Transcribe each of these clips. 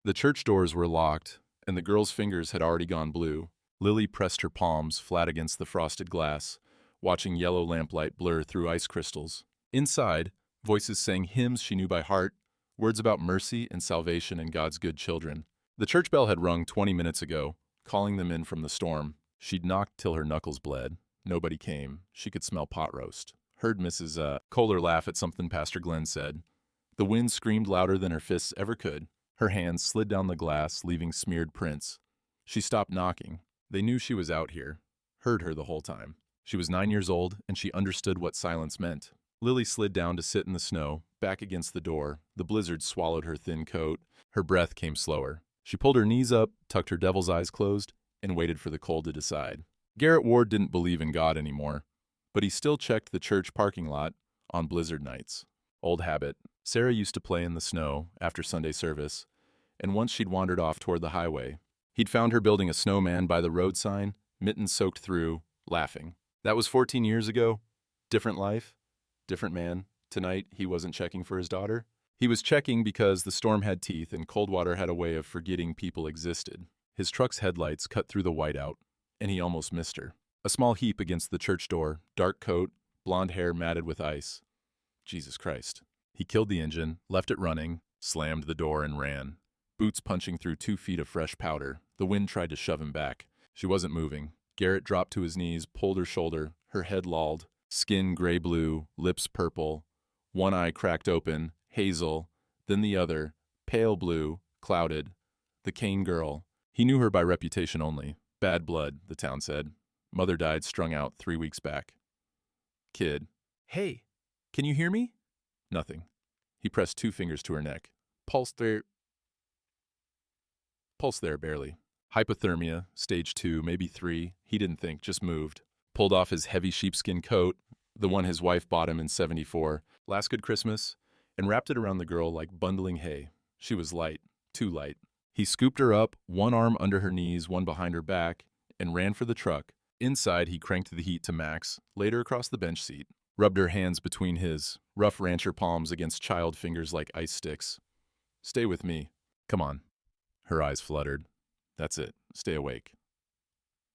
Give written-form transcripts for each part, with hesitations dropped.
The church doors were locked, and the girl's fingers had already gone blue. Lily pressed her palms flat against the frosted glass, watching yellow lamplight blur through ice crystals. Inside, voices sang hymns she knew by heart, words about mercy and salvation and God's good children. The church bell had rung 20 minutes ago, calling them in from the storm. She'd knocked till her knuckles bled. Nobody came. She could smell pot roast. Heard Mrs. Kohler laugh at something Pastor Glenn said. The wind screamed louder than her fists ever could. Her hands slid down the glass, leaving smeared prints. She stopped knocking. They knew she was out here. Heard her the whole time. She was 9 years old, and she understood what silence meant. Lily slid down to sit in the snow, back against the door. The blizzard swallowed her thin coat. Her breath came slower. She pulled her knees up, tucked her devil's eyes closed, and waited for the cold to decide. Garrett Ward didn't believe in God anymore, but he still checked the church parking lot on blizzard nights. Old habit. Sarah used to play in the snow after Sunday service, and once she'd wandered off toward the highway. He'd found her building a snowman by the road sign, mittens soaked through, laughing. That was 14 years ago. Different life, different man. Tonight, he wasn't checking for his daughter. He was checking because the storm had teeth and Coldwater had a way of forgetting people existed. His truck's headlights cut through the whiteout, and he almost missed her. A small heap against the church door, dark coat, blonde hair matted with ice. Jesus Christ. He killed the engine, left it running, slammed the door and ran. Boots punching through 2 feet of fresh powder. The wind tried to shove him back. She wasn't moving. Garrett dropped to his knees, pulled her shoulder, her head lolled, skin gray-blue, lips purple, one eye cracked open, hazel, then the other, pale blue, clouded. The Kane girl. He knew her by reputation only. Bad blood, the town said. Mother died strung out 3 weeks back. Kid. Hey, can you hear me? Nothing. He pressed 2 fingers to her neck. Pulse there, barely. Hypothermia, stage 2, maybe 3. He didn't think, just moved. Pulled off his heavy sheepskin coat, the one his wife bought him in '74, last good Christmas, and wrapped it around the girl like bundling hay. She was light, too light. He scooped her up, one arm under her knees, one behind her back, and ran for the truck. Inside, he cranked the heat to max, laid her across the bench seat, rubbed her hands between his, rough rancher palms against child fingers like ice sticks. Stay with me. Come on. Her eyes fluttered. That's it. Stay awake.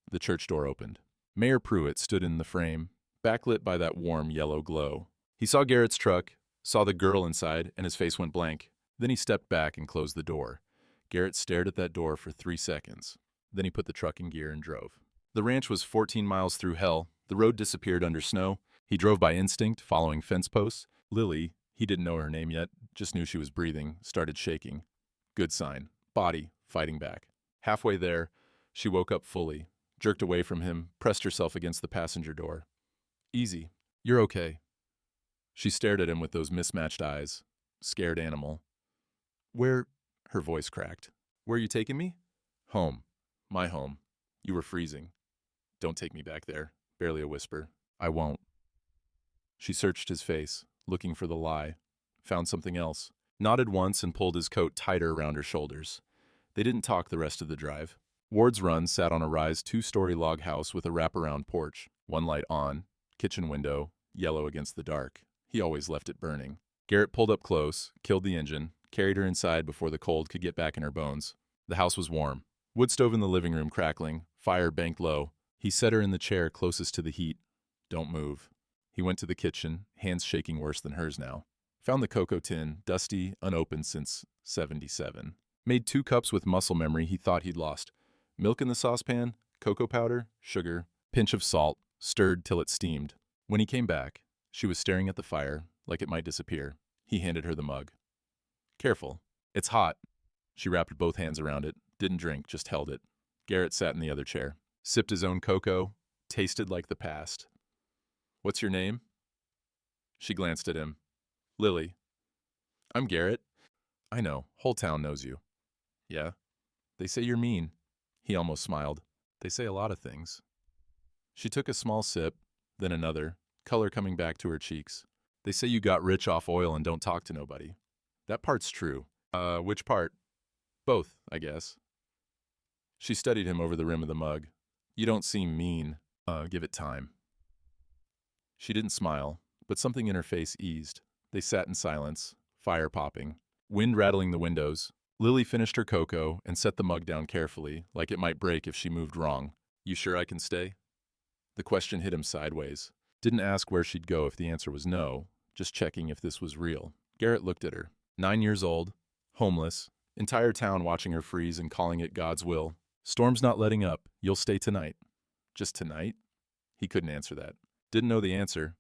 The church door opened. Mayor Pruitt stood in the frame, backlit by that warm yellow glow. He saw Garrett's truck, saw the girl inside, and his face went blank. Then he stepped back and closed the door. Garrett stared at that door for 3 seconds. Then he put the truck in gear and drove. The ranch was 14 miles through hell. The road disappeared under snow. He drove by instinct, following fence posts. Lily, he didn't know her name yet, just knew she was breathing, started shaking. Good sign. Body, fighting back. Halfway there, she woke up fully, jerked away from him, pressed herself against the passenger door. Easy. You're okay. She stared at him with those mismatched eyes. Scared animal. Where? Her voice cracked. Where are you taking me? Home. My home. You were freezing. Don't take me back there. Barely a whisper. I won't. She searched his face, looking for the lie. Found something else. Nodded once and pulled his coat tighter around her shoulders. They didn't talk the rest of the drive. Ward's Run sat on a rise 2-story log house with a wraparound porch. One light on. Kitchen window, yellow against the dark. He always left it burning. Garrett pulled up close, killed the engine, carried her inside before the cold could get back in her bones. The house was warm. Wood stove in the living room crackling, fire banked low. He set her in the chair closest to the heat. Don't move. He went to the kitchen, hands shaking worse than hers now. Found the cocoa tin, dusty, unopened since '77. Made 2 cups with muscle memory he thought he'd lost. Milk in the saucepan, cocoa powder, sugar, pinch of salt, stirred till it steamed. When he came back, she was staring at the fire, like it might disappear. He handed her the mug. Careful. It's hot. She wrapped both hands around it, didn't drink, just held it. Garrett sat in the other chair, sipped his own cocoa, tasted like the past. What's your name? She glanced at him. Lily. I'm Garrett. I know, whole town knows you. Yeah? They say you're mean. He almost smiled. They say a lot of things. She took a small sip, then another, color coming back to her cheeks. They say you got rich off oil and don't talk to nobody. That part's true. Which part? Both, I guess. She studied him over the rim of the mug. You don't seem mean. Give it time. She didn't smile, but something in her face eased. They sat in silence, fire popping, wind rattling the windows, Lily finished her cocoa and set the mug down carefully, like it might break if she moved wrong. You sure I can stay? The question hit him sideways. Didn't ask where she'd go if the answer was no, just checking if this was real. Garrett looked at her. 9 years old, homeless, entire town watching her freeze and calling it God's will. Storm's not letting up. You'll stay tonight. Just tonight? He couldn't answer that. Didn't know the answer.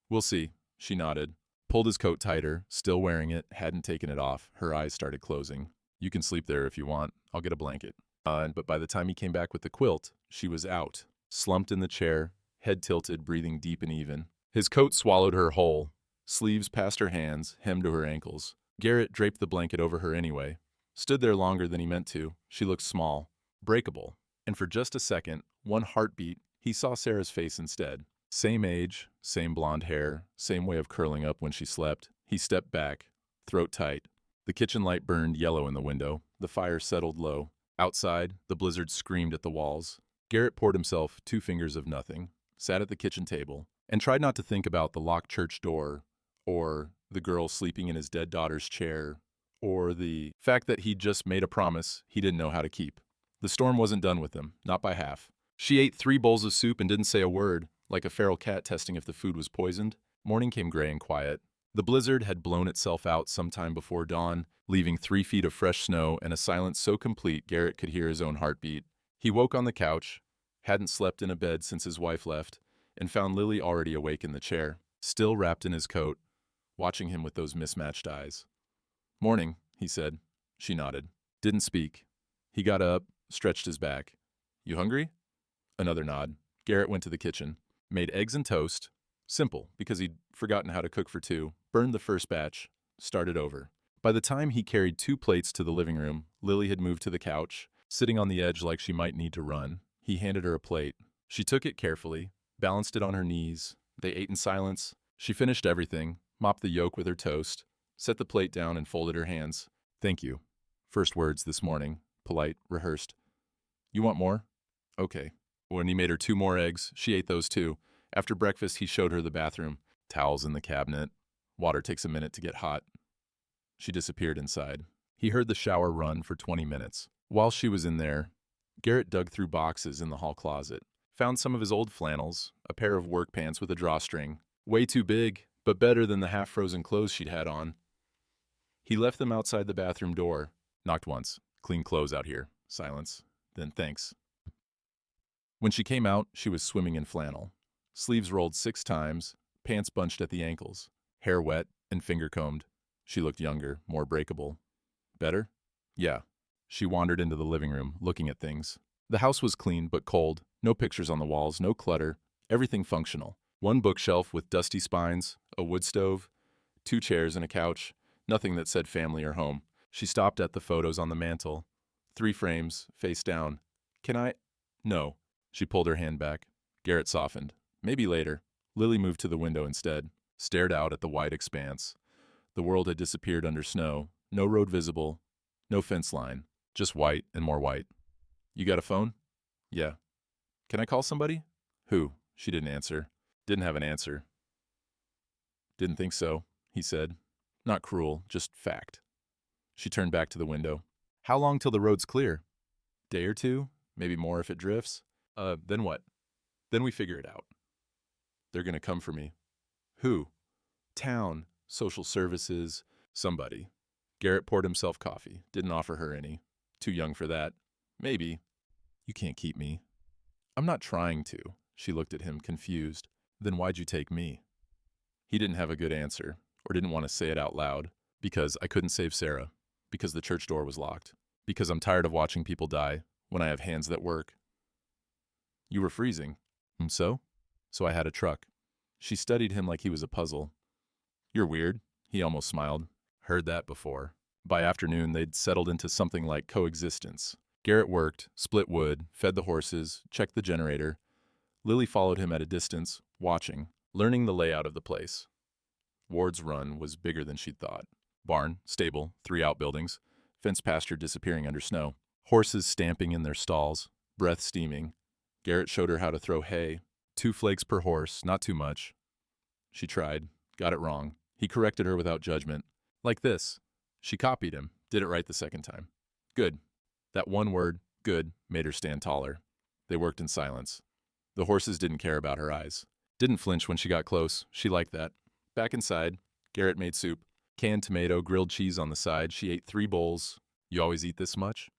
We'll see. She nodded. Pulled his coat tighter, still wearing it, hadn't taken it off. Her eyes started closing. You can sleep there if you want. I'll get a blanket. But by the time he came back with the quilt, she was out, slumped in the chair, head tilted, breathing deep and even. His coat swallowed her whole, sleeves past her hands, hem to her ankles. Garrett draped the blanket over her anyway. Stood there longer than he meant to. She looked small, breakable. And for just a second, one heartbeat, he saw Sarah's face instead. Same age, same blonde hair, same way of curling up when she slept. He stepped back, throat tight. The kitchen light burned yellow in the window. The fire settled low. Outside, the blizzard screamed at the walls. Garrett poured himself 2 fingers of nothing, sat at the kitchen table, and tried not to think about the locked church door, or the girl sleeping in his dead daughter's chair, or the fact that he'd just made a promise he didn't know how to keep. The storm wasn't done with him, not by half. She ate 3 bowls of soup and didn't say a word, like a feral cat testing if the food was poisoned. Morning came gray and quiet. The blizzard had blown itself out sometime before dawn, leaving 3 feet of fresh snow and a silence so complete Garrett could hear his own heartbeat. He woke on the couch, hadn't slept in a bed since his wife left, and found Lily already awake in the chair, still wrapped in his coat, watching him with those mismatched eyes. Morning, he said. She nodded. Didn't speak. He got up, stretched his back. You hungry? Another nod. Garrett went to the kitchen, made eggs and toast. Simple, because he'd forgotten how to cook for 2, burned the first batch, started over. By the time he carried 2 plates to the living room, Lily had moved to the couch, sitting on the edge like she might need to run. He handed her a plate. She took it carefully, balanced it on her knees. They ate in silence. She finished everything, mopped the yolk with her toast, set the plate down and folded her hands. Thank you. First words this morning, polite, rehearsed. You want more? Okay. When he made her 2 more eggs, she ate those too. After breakfast, he showed her the bathroom. Towels in the cabinet. Water takes a minute to get hot. She disappeared inside. He heard the shower run for 20 minutes. While she was in there, Garrett dug through boxes in the hall closet. Found some of his old flannels, a pair of work pants with a drawstring. Way too big, but better than the half-frozen clothes she'd had on. He left them outside the bathroom door. Knocked once. Clean clothes out here. Silence. Then thanks. When she came out, she was swimming in flannel. Sleeves rolled 6 times, pants bunched at the ankles, hair wet and finger-combed. She looked younger, more breakable. Better? Yeah. She wandered into the living room, looking at things. The house was clean but cold. No pictures on the walls, no clutter. Everything functional. 1 bookshelf with dusty spines, a wood stove, 2 chairs and a couch. Nothing that said family or home. She stopped at the photos on the mantel. 3 frames, face down. Can I? No. She pulled her hand back. Garrett softened. Maybe later. Lily moved to the window instead, stared out at the wide expanse. The world had disappeared under snow. No road visible. No fence line. Just white and more white. You got a phone? Yeah. Can I call somebody? Who? She didn't answer. Didn't have an answer. Didn't think so, he said. Not cruel, just fact. She turned back to the window. How long till the road's clear? Day or 2? Maybe more if it drifts? Then what? Then we figure it out. They're gonna come for me. Who? Town, social services, somebody. Garrett poured himself coffee, didn't offer her any. Too young for that. Maybe. You can't keep me. I'm not trying to. She looked at him, confused. Then why'd you take me? He didn't have a good answer, or didn't want to say it out loud. Because I couldn't save Sarah. Because the church door was locked. Because I'm tired of watching people die when I have hands that work. You were freezing. So? So I had a truck. She studied him like he was a puzzle. You're weird, he almost smiled. Heard that before. By afternoon, they'd settled into something like coexistence. Garrett worked, split wood, fed the horses, checked the generator. Lily followed him at a distance, watching, learning the layout of the place. Ward's Run was bigger than she'd thought. Barn, stable, 3 outbuildings, fenced pasture disappearing under snow. Horses stamping in their stalls, breath steaming. Garrett showed her how to throw hay. 2 flakes per horse, not too much. She tried, got it wrong. He corrected her without judgment. Like this. She copied him, Did it right the second time. Good. That one word, good, made her stand taller. They worked in silence. The horses didn't care about her eyes. Didn't flinch when she got close. She liked that. Back inside, Garrett made soup. Canned tomato, grilled cheese on the side. She ate 3 bowls. You always eat this much?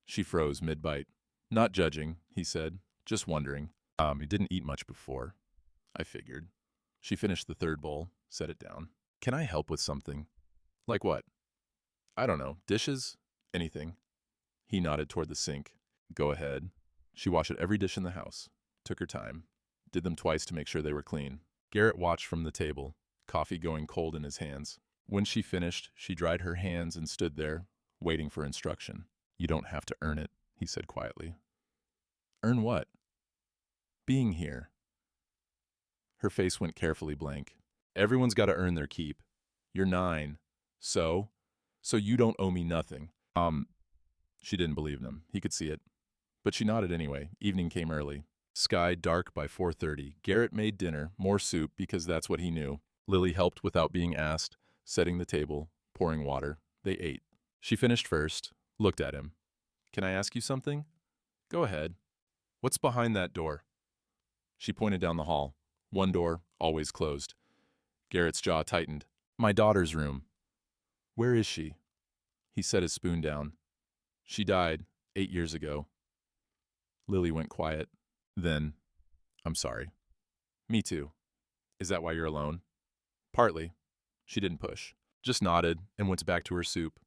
She froze mid-bite. Not judging, he said. Just wondering. You didn't eat much before. I figured. She finished the 3rd bowl, set it down. Can I help with something? Like what? I don't know. Dishes? Anything. He nodded toward the sink. Go ahead. She washed every dish in the house. Took her time. Did them twice to make sure they were clean. Garrett watched from the table, coffee going cold in his hands. When she finished, she dried her hands and stood there, waiting for instruction. You don't have to earn it, he said quietly. Earn what? Being here. Her face went carefully blank. Everyone's got to earn their keep. You're 9. So you don't owe me nothing. She didn't believe him. He could see it. But she nodded anyway. Evening came early. Sky dark by 4:30. Garrett made dinner, more soup because that's what he knew. Lily helped without being asked, setting the table, pouring water. They ate. She finished first, looked at him. Can I ask you something? Go ahead. What's behind that door? She pointed down the hall. One door, always closed. Garrett's jaw tightened. My daughter's room. Where is she? He set his spoon down. She died 8 years ago. Lily went quiet. Then, I'm sorry. Me too. Is that why you're alone? Partly. She didn't push. Just nodded and went back to her soup.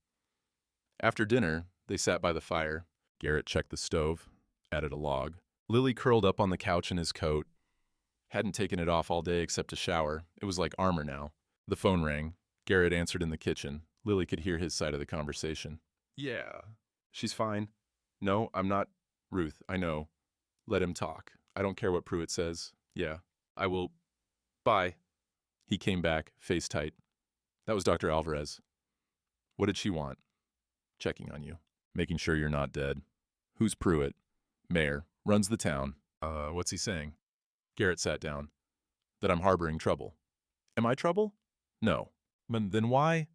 After dinner, they sat by the fire. Garrett checked the stove, added a log. Lily curled up on the couch in his coat. Hadn't taken it off all day except to shower. It was like armor now. The phone rang. Garrett answered in the kitchen. Lily could hear his side of the conversation. Yeah. She's fine. No, I'm not. Ruth, I know. Let him talk. I don't care what Pruitt says. Yeah. I will. Bye. He came back, face tight. That was Dr. Alvarez. What did she want? Checking on you. Making sure you're not dead. Who's Pruitt? Mayor. Runs the town. What's he saying? Garrett sat down. That I'm harboring trouble. Am I trouble? No. Then why?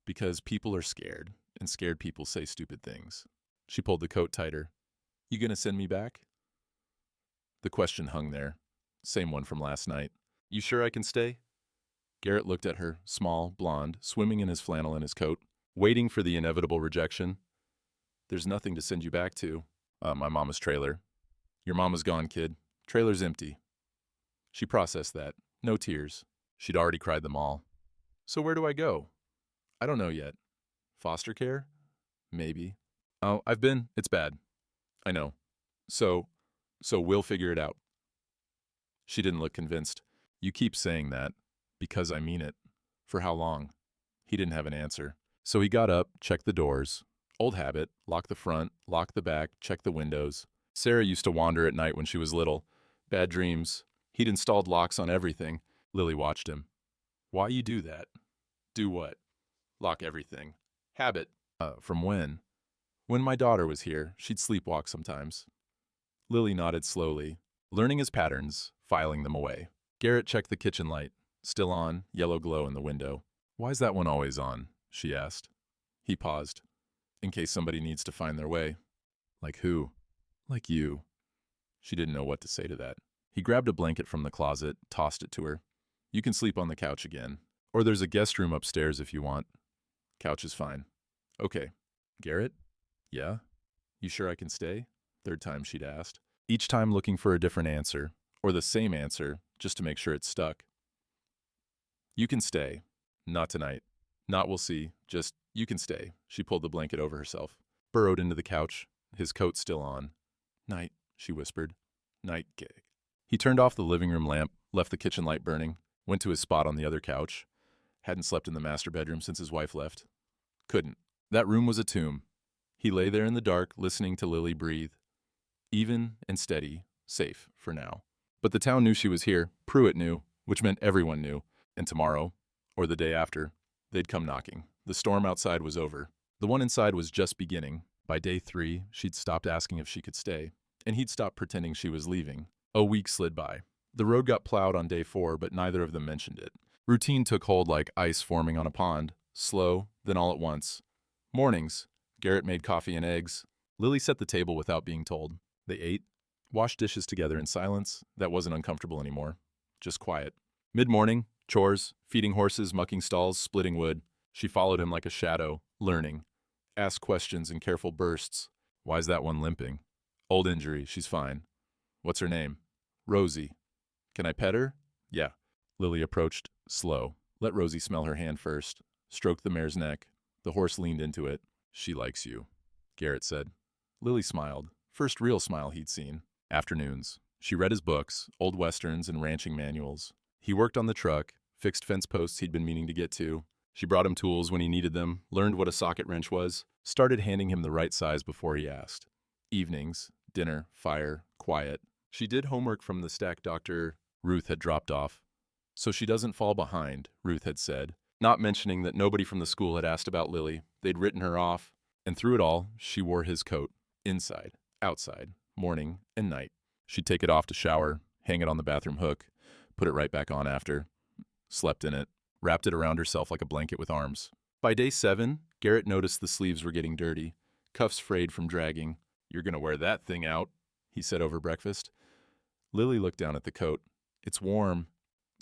Because people are scared, and scared people say stupid things. She pulled the coat tighter. You gonna send me back? The question hung there. Same one from last night. You sure I can stay? Garrett looked at her, small, blonde, swimming in his flannel and his coat, waiting for the inevitable rejection. There's nothing to send you back to. My mama's trailer. Your mama's gone, kid. Trailer's empty. She processed that. No tears. She'd already cried them all. So where do I go? I don't know yet. Foster care? Maybe. Oh, I've been. It's bad. I know. So we'll figure it out. She didn't look convinced. You keep saying that. Because I mean it. For how long? He didn't have an answer. So he got up, checked the doors. Old habit. Lock the front, lock the back, check the windows. Sarah used to wander at night when she was little. Bad dreams. He'd installed locks on everything. Lily watched him. Why you do that? Do what? Lock everything. Habit. From when? When my daughter was here, she'd sleepwalk sometimes. Lily nodded slowly, learning his patterns, filing them away. Garrett checked the kitchen light. Still on, yellow glow in the window. Why's that one always on? She asked. He paused. In case somebody needs to find their way. Like who? Like you. She didn't know what to say to that. He grabbed a blanket from the closet, tossed it to her. You can sleep on the couch again. Or there's a guest room upstairs if you want. Couch is fine. Okay. Garrett? Yeah? You sure I can stay? 3rd time she'd asked. Each time looking for a different answer, or the same answer, just to make sure it stuck. You can stay. Not tonight. Not we'll see. Just, you can stay. She pulled the blanket over herself. Burrowed into the couch, his coat still on. Night, she whispered. Night gig. He turned off the living room lamp, left the kitchen light burning, went to his spot on the other couch. Hadn't slept in the master bedroom since his wife left. Couldn't. That room was a tomb. He lay there in the dark, listening to Lily breathe. Even and steady, safe for now. But the town knew she was here. Pruitt knew, which meant everyone knew. And tomorrow, or the day after, they'd come knocking. The storm outside was over. The one inside was just beginning. By day 3, she'd stopped asking if she could stay, and he'd stopped pretending she was leaving. A week slid by. The road got plowed on day 4, but neither of them mentioned it. Routine took hold like ice forming on a pond. slow, then all at once. Mornings. Garrett made coffee and eggs. Lily set the table without being told. They ate, washed dishes together in silence. That wasn't uncomfortable anymore. Just quiet. Mid-morning, chores, feeding horses, mucking stalls, splitting wood. She followed him like a shadow, learning. Asked questions in careful bursts. Why's that one limping? Old injury, she's fine. What's her name? Rosie. Can I pet her? Yeah. Lily approached, slow. Let Rosie smell her hand first. Stroked the mare's neck. The horse leaned into it. She likes you, Garrett said. Lily smiled. First real smile he'd seen. Afternoons. She read his books, old westerns and ranching manuals. He worked on the truck, fixed fence posts he'd been meaning to get to. She brought him tools when he needed them, learned what a socket wrench was, started handing him the right size before he asked. Evenings, dinner, fire, quiet. She did homework from the stack Dr. Ruth had dropped off. So she doesn't fall behind, Ruth had said, not mentioning that nobody from the school had asked about Lily. They'd written her off, and through it all, she wore his coat, inside, outside, morning and night. She'd take it off to shower, hang it on the bathroom hook, put it right back on after. Slept in it, wrapped it around herself like a blanket with arms. By day 7, Garrett noticed the sleeves were getting dirty, cuffs frayed from dragging. You're gonna wear that thing out, he said over breakfast. Lily looked down at the coat. It's warm.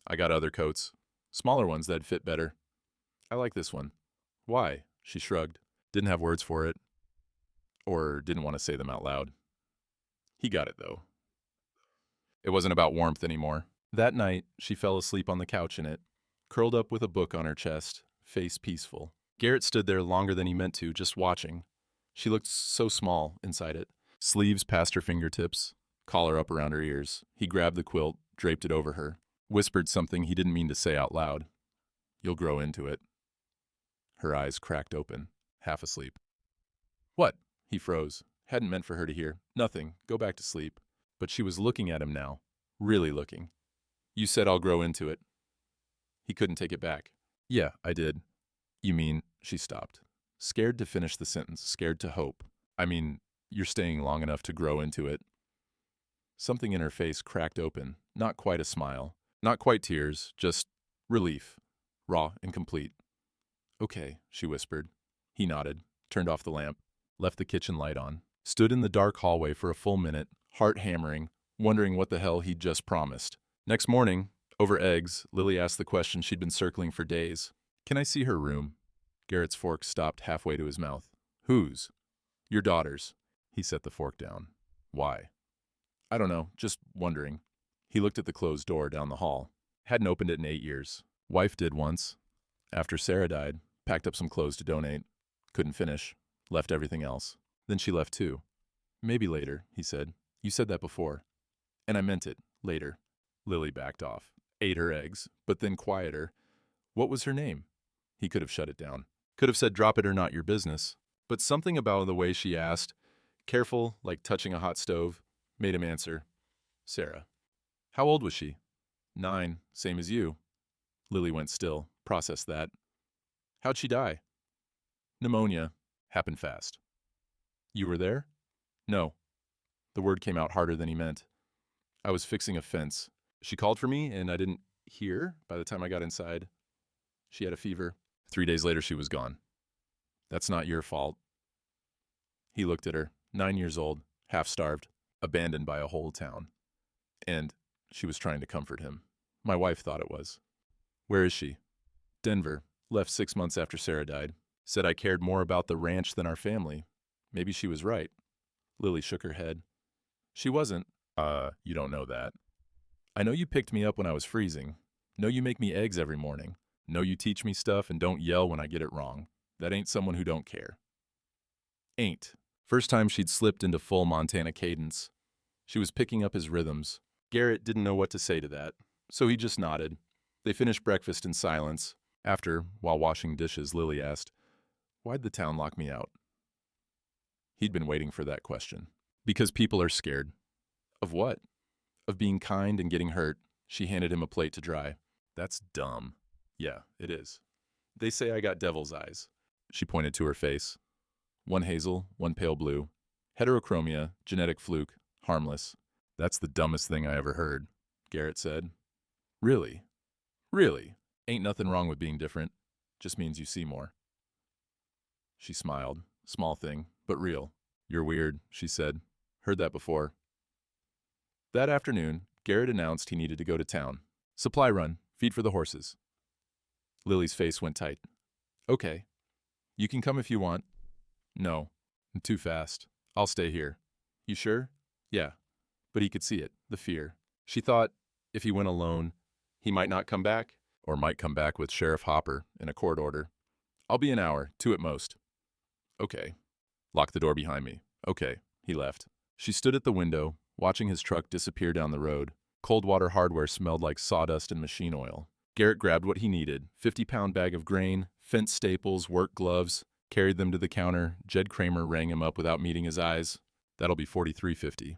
I got other coats, smaller ones that'd fit better. I like this one. Why? She shrugged. Didn't have words for it. Or didn't want to say them out loud. He got it, though. It wasn't about warmth anymore. That night, she fell asleep on the couch in it, curled up with a book on her chest, face peaceful. Garrett stood there longer than he meant to, just watching. She looked so small inside it. Sleeves past her fingertips, collar up around her ears. He grabbed the quilt, draped it over her, whispered something he didn't mean to say out loud. You'll grow into it. Her eyes cracked open, half asleep. What? He froze. Hadn't meant for her to hear. Nothing. Go back to sleep. But she was looking at him now. Really looking. You said I'll grow into it. He couldn't take it back. Yeah, I did. You mean, she stopped. Scared to finish the sentence, scared to hope. I mean, you're staying long enough to grow into it. Something in her face cracked open. Not quite a smile. Not quite tears, just relief. Raw and complete. Okay, she whispered. He nodded, turned off the lamp, left the kitchen light on, stood in the dark hallway for a full minute, heart hammering, wondering what the hell he'd just promised. Next morning, over eggs, Lily asked the question she'd been circling for days. Can I see her room? Garrett's fork stopped halfway to his mouth. Whose? Your daughter's. He set the fork down. Why? I don't know, just wondering. He looked at the closed door down the hall. Hadn't opened it in 8 years. Wife did once. After Sarah died, packed up some clothes to donate. Couldn't finish. Left everything else. Then she left too. Maybe later, he said. You said that before. And I meant it. Later. Lily backed off. Ate her eggs, but then quieter. What was her name? He could have shut it down. Could have said drop it or not your business. But something about the way she asked, careful, like touching a hot stove, made him answer. Sarah. How old was she? 9, same as you. Lily went still, processed that. How'd she die? Pneumonia. Happened fast. You were there? No. The word came out harder than he meant. I was fixing a fence. She called for me, and I didn't hear by the time I got inside. She had a fever. 3 days later, she was gone. That's not your fault. He looked at her, 9 years old, half-starved, abandoned by a whole town. And she was trying to comfort him. My wife thought it was. Where is she? Denver. Left 6 months after Sarah died. Said I cared more about the ranch than our family. Maybe she was right. Lily shook her head. She wasn't. You don't know that. I know you picked me up when I was freezing. Know you make me eggs every morning. Know you teach me stuff and don't yell when I get it wrong. That ain't someone who don't care. Ain't. First time she'd slipped into full Montana cadence. She was picking up his rhythms. Garrett didn't know what to say to that, so he just nodded. They finished breakfast in silence. After, while washing dishes, Lily asked, Why'd the town lock me out? He'd been waiting for that question. Because people are scared. Of what? Of being kind and getting hurt. She handed him a plate to dry. That's dumb. Yeah, it is. They say I got devil's eyes. She pointed to her face. One hazel, one pale blue. Heterochromia, genetic fluke, harmless. That's the dumbest thing I ever heard, Garrett said. Really? Really? Ain't nothing wrong with being different. Just means you see more. She smiled. Small thing, but real. You're weird, she said. Heard that before. That afternoon, Garrett announced he needed to go to town. Supply run, feed for the horses. Lily's face went tight. Okay. You can come if you want. No. Too fast. I'll stay here. You sure? Yeah. But he could see it, the fear. She thought, if he went alone, he might not come back, or might come back with Sheriff Hopper in a court order. I'll be an hour, 2 at most. Okay. Lock the door behind me. Okay. He left. She stood at the window, watching his truck disappear down the road. Coldwater Hardware smelled like sawdust and machine oil. Garrett grabbed what he needed, 50-pound bag of grain, fence staples, work gloves, carried them to the counter. Jed Kramer rang him up without meeting his eyes. That'll be $43.50.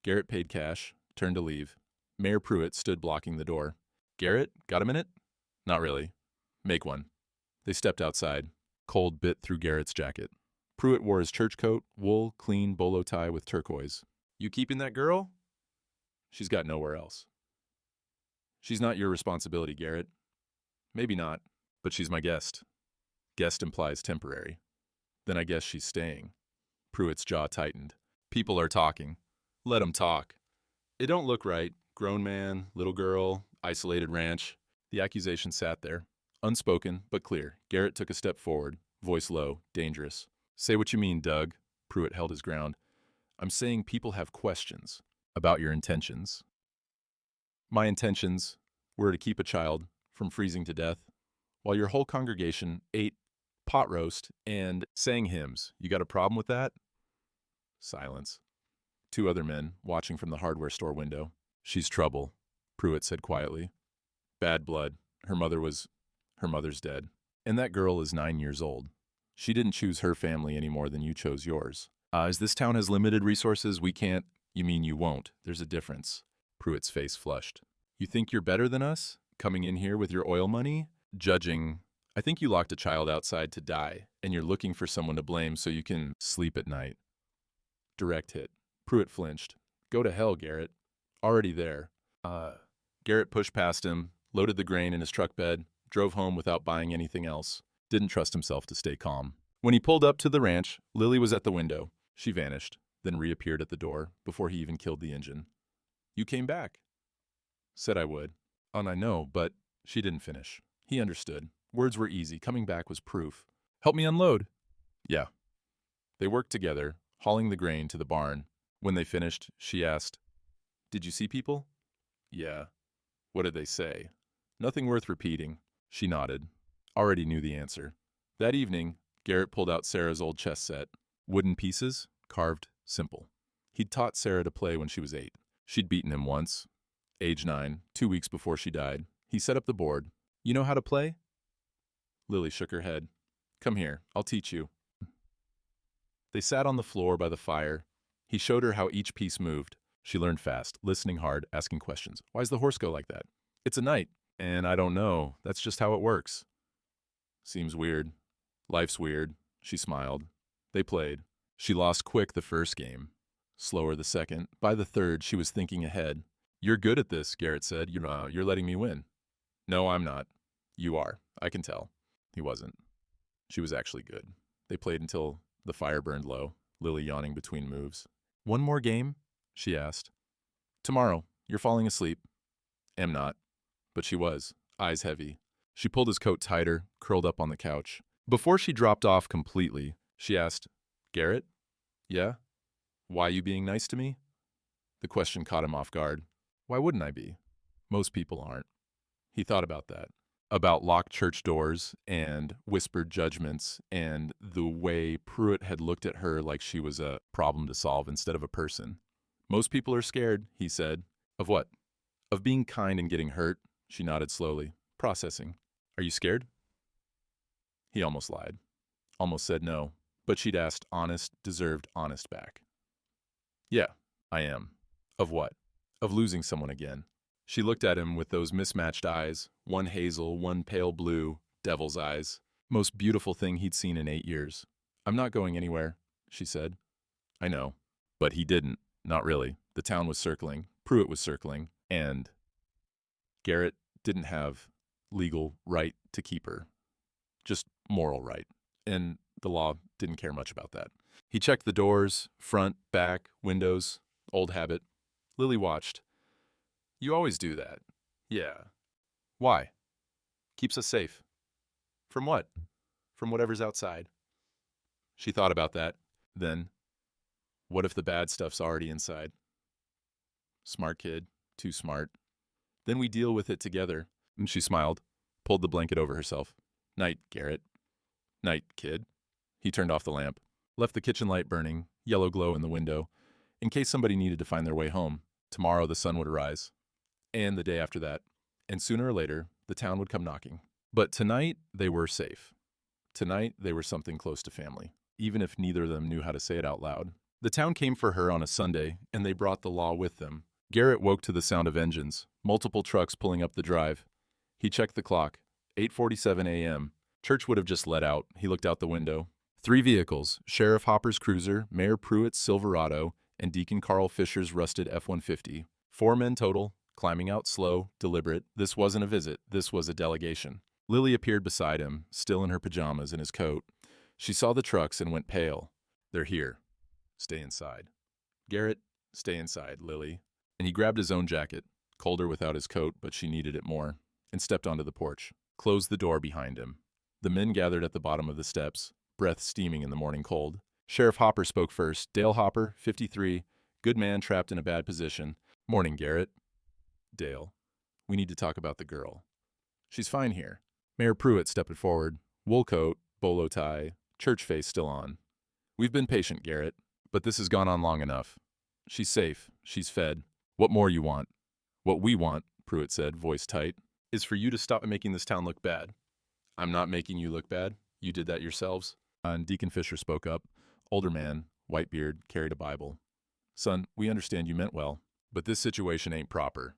Garrett paid cash, turned to leave. Mayor Pruitt stood blocking the door. Garrett, got a minute? Not really. Make one. They stepped outside. Cold bit through Garrett's jacket. Pruitt wore his church coat, wool, clean bolo tie with turquoise. You keeping that girl? She's got nowhere else. She's not your responsibility, Garrett. Maybe not, but she's my guest. Guest implies temporary. Then I guess she's staying. Pruitt's jaw tightened. People are talking. Let 'em talk. It don't look right. Grown man, little girl, isolated ranch. The accusation sat there, unspoken but clear. Garrett took a step forward, voice low, dangerous. Say what you mean, Doug. Pruitt held his ground. I'm saying people have questions about your intentions. My intentions were to keep a child from freezing to death, while your whole congregation ate pot roast and sang hymns. You got a problem with that? Silence. 2 other men watching from the hardware store window. She's trouble, Pruitt said quietly. Bad blood. Her mother's dead. And that girl is 9 years old. She didn't choose her family any more than you chose yours. As this town has limited resources, we can't. You mean you won't. There's a difference. Pruitt's face flushed. You think you're better than us? Coming in here with your oil money? Judging. I think you locked a child outside to die, and you're looking for someone to blame so you can sleep at night. Direct hit. Pruitt flinched. Go to hell, Garrett. Already there. Garrett pushed past him, loaded the grain in his truck bed, drove home without buying anything else. Didn't trust himself to stay calm. When he pulled up to the ranch, Lily was at the window. She vanished, then reappeared at the door before he even killed the engine. You came back. Said I would. And I know, but she didn't finish. He understood. Words were easy. Coming back was proof. Help me unload. Yeah. They worked together, hauling the grain to the barn. When they finished, she asked, Did you see people? Yeah. What did they say? Nothing worth repeating. She nodded. Already knew the answer. That evening, Garrett pulled out Sarah's old chess set. Wooden pieces, carved, simple. He'd taught Sarah to play when she was 8. She'd beaten him once. Age 9, 2 weeks before she died. He set up the board. You know how to play? Lily shook her head. Come here, I'll teach you. They sat on the floor by the fire. He showed her how each piece moved. She learned fast, listening hard, asking questions. Why's the horse go like that? It's a knight. And I don't know. That's just how it works. Seems weird. Life's weird. She smiled. They played. She lost quick the first game. Slower the second. By the third, she was thinking ahead. You're good at this, Garrett said. You're letting me win. No, I'm not. You are. I can tell. He wasn't. She was actually good. They played until the fire burned low, Lily yawning between moves. One more game? She asked. Tomorrow. You're falling asleep. Am not. But she was, eyes heavy. She pulled his coat tighter, curled up on the couch. Before she dropped off completely, she asked, Garrett? Yeah? Why you being nice to me? The question caught him off guard. Why wouldn't I be? Most people aren't. He thought about that. About locked church doors and whispered judgments and the way Pruitt had looked at her like she was a problem to solve instead of a person. Most people are scared, he said. Of what? Of being kind and getting hurt. She nodded slowly, processing. Are you scared? He almost lied. Almost said no, but she'd asked honest, deserved honest back. Yeah, I am. Of what? Of losing someone again. She looked at him with those mismatched eyes, one hazel, one pale blue, devil's eyes. Most beautiful thing he'd seen in 8 years. I'm not going anywhere, she said. I know. But he didn't. Not really. The town was circling. Pruitt was circling. And Garrett didn't have legal right to keep her. Just moral right. And the law didn't care much about that. He checked the doors, front, back, windows. Old habit. Lily watched. You always do that. Yeah. Why? Keeps us safe. From what? From whatever's outside. She thought about that. Then, what if the bad stuff's already inside? Smart kid. Too smart. Then we deal with it together. And she smiled, pulled the blanket over herself. Night, Garrett. Night, kid. He turned off the lamp, left the kitchen light burning, yellow glow in the window, in case somebody needed to find their way home. Tomorrow the sun would arise. And the day after that. And sooner or later, the town would come knocking. But tonight, they were safe. Tonight, they were something close to family, even if neither of them knew how to say it out loud. The town came for her on a Sunday, and they brought the law with them. Garrett woke to the sound of engines, multiple trucks pulling up the drive. He checked the clock. 8:47 a.m. Church would have just let out. He looked out the window. 3 vehicles, Sheriff Hopper's cruiser, Mayor Pruitt's Silverado, and Deacon Carl Fisher's rusted F-150. 4 men total, climbing out slow, deliberate. This wasn't a visit. This was a delegation. Lily appeared beside him, still in her pajamas and his coat. She saw the trucks and went pale. They're here. Stay inside. Garrett, stay inside, Lily. And he grabbed his own jacket, colder without his coat, but she needed it more, and stepped onto the porch, closed the door behind him. The men gathered at the bottom of the steps, breath steaming in the morning cold. Sheriff Hopper spoke first. Dale Hopper, 53, good man trapped in a bad position. Morning, Garrett. Dale, we need to talk about the girl. She's fine here. Mayor Pruitt stepped forward, wool coat, bolo tie, church face still on. We've been patient, Garrett, but this has gone on long enough. She's safe. She's fed. What more you want? What we want, Pruitt said, voice tight, is for you to stop making this town look bad. I'm not making you look bad. You did that yourselves. And Deacon Fisher spoke up. Older man, white beard, carried a Bible. Son, we understand you meant well, but this situation ain't proper.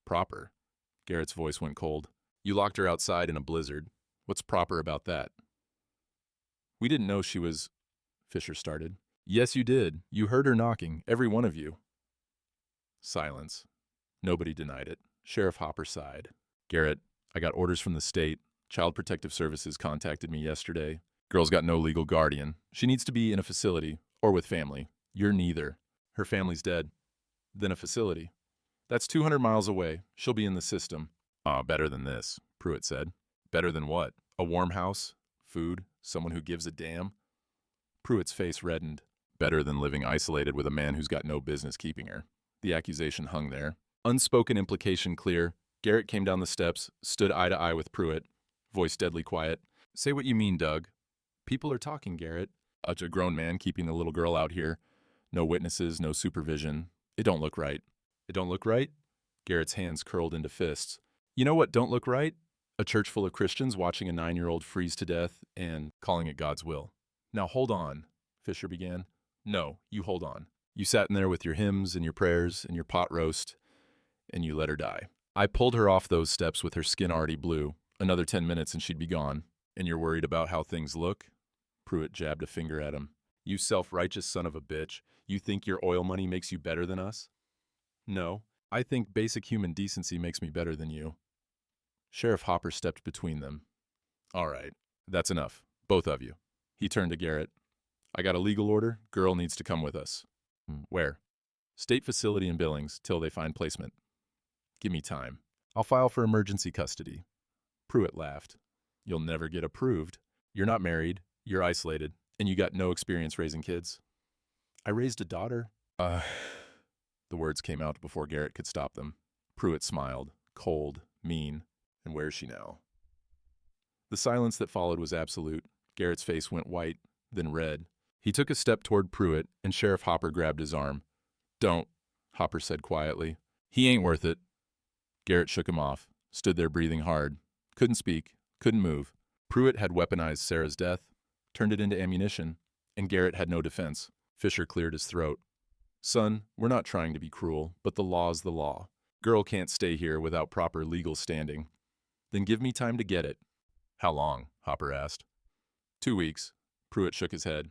Proper? Garrett's voice went cold. You locked her outside in a blizzard. What's proper about that? We didn't know she was... Fisher started. Yes, you did. You heard her knocking, every one of you. Silence. Nobody denied it. Sheriff Hopper sighed. Garrett, I got orders from the state. Child Protective Services contacted me yesterday. Girl's got no legal guardian. She needs to be in a facility, or with family. You're neither. Her family's dead. Then a facility. That's 200 miles away. She'll be in the system. Better than this, Pruitt said. Better than what? A warm house? Food? Someone who gives a damn? Pruitt's face reddened. Better than living isolated with a man who's got no business keeping her. The accusation hung there. Unspoken implication clear. Garrett came down the steps, stood eye to eye with Pruitt, voice deadly quiet. Say what you mean, Doug. People are talking, Garrett. A grown man keeping a little girl out here. No witnesses, no supervision. It don't look right. It don't look right? Garrett's hands curled into fists. You know what don't look right? A church full of Christians watching a 9-year-old freeze to death and calling it God's will. Now hold on, Fisher began. No, you hold on. You sat in there with your hymns and your prayers and your pot roast, and you let her die. I pulled her off those steps with her skin already blue. Another 10 minutes and she'd be gone. And you're worried about how things look? Pruitt jabbed a finger at him. You self-righteous son of a bitch. You think your oil money makes you better than us? No, I think basic human decency makes me better than you. Sheriff Hopper stepped between them. All right, that's enough, both of you. He turned to Garrett. I got a legal order. Girl needs to come with us. Where? State facility in Billings, till they find placement. Give me time. I'll file for emergency custody. Pruitt laughed. You'll never get approved. You're not married, you're isolated, and you got no experience raising kids. I raised a daughter. The words came out before Garrett could stop them. Pruitt smiled, cold, mean. And where's she now? The silence that followed was absolute. Garrett's face went white, then red. He took a step toward Pruitt, and Sheriff Hopper grabbed his arm. Don't, Hopper said quietly. He ain't worth it. Garrett shook him off, stood there breathing hard. Couldn't speak, couldn't move. Pruitt had weaponized Sarah's death, turned it into ammunition, and Garrett had no defense. Fisher cleared his throat. Son, we're not trying to be cruel, but the law's the law. Girl can't stay here without proper legal standing. Then give me time to get it. How long? Hopper asked. 2 weeks. Pruitt shook his head.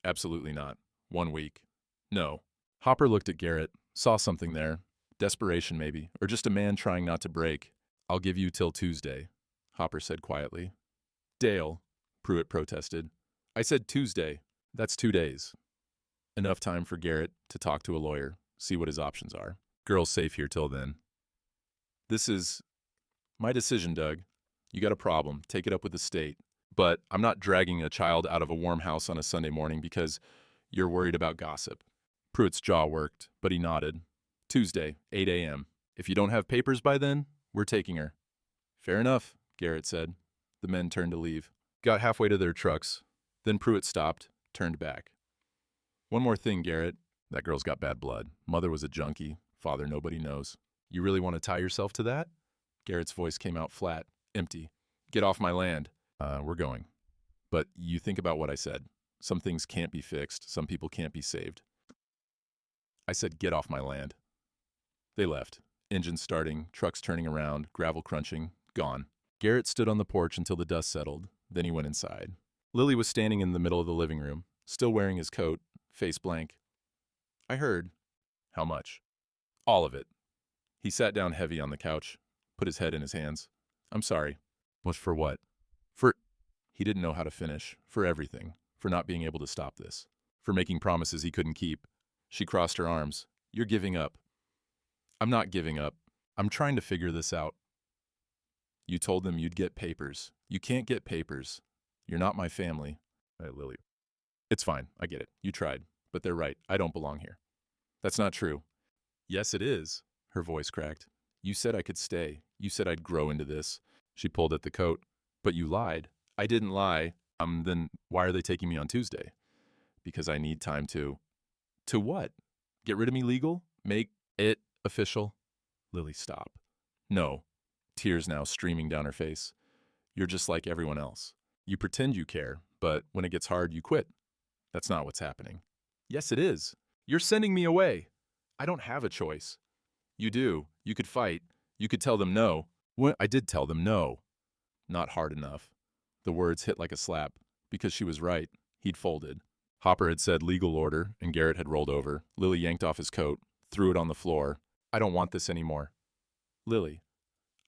Absolutely not. 1 week. No. Hopper looked at Garrett, saw something there. Desperation, maybe, or just a man trying not to break. I'll give you till Tuesday. Hopper said quietly. Dale, Pruitt protested. I said Tuesday. That's 2 days. Enough time for Garrett to talk to a lawyer, see what his options are. Girl's safe here till then. This is my decision, Doug. You got a problem. Take it up with the state. But I'm not dragging a child out of a warm house on a Sunday morning because you're worried about gossip. Pruitt's jaw worked, but he nodded. Tuesday, 8 a.m. If you don't have papers by then, we're taking her. Fair enough, Garrett said. The men turned to leave. Got halfway to their trucks. Then Pruitt stopped, turned back. One more thing, Garrett. That girl's got bad blood. Mother was a junkie. Father nobody knows. You really want to tie yourself to that? Garrett's voice came out flat, empty. Get off my land. We're going. But you think about what I said. Some things can't be fixed. Some people can't be saved. I said, get off my land. They left. Engines starting, trucks turning around, gravel crunching, gone. Garrett stood on the porch until the dust settled. Then he went inside. Lily was standing in the middle of the living room, still wearing his coat, face blank. I heard. How much? All of it. He sat down heavy on the couch, put his head in his hands. I'm sorry. What for what? For... He didn't know how to finish. For everything. For not being able to stop this. For making promises he couldn't keep. She crossed her arms. You're giving up. I'm not giving up. I'm trying to figure this out. You told them you'd get papers. You can't get papers. You're not my family. Hey, Lily. It's fine. I get it. You tried. But they're right. I don't belong here. That's not true. Yes, it is. Her voice cracked. You said I could stay. You said I'd grow into this. She pulled at the coat. But you lied. I didn't lie. Then why are they taking me on Tuesday? Because I need time to... To what? Get rid of me legal? Make it official? Lily, stop. No. Tears now streaming down her face. You're just like everyone else. You pretend you care, but when it gets hard, you quit. That's not what's happening. Yes, it is. You're sending me away. I don't have a choice. You do. You could fight. You could tell them no. What? I did tell them no. Not hard enough. The words hit like a slap. Because she was right. He'd folded. Hopper had said legal order, and Garrett had rolled over. Lily yanked off his coat, threw it on the floor. I don't want this anymore. Lily,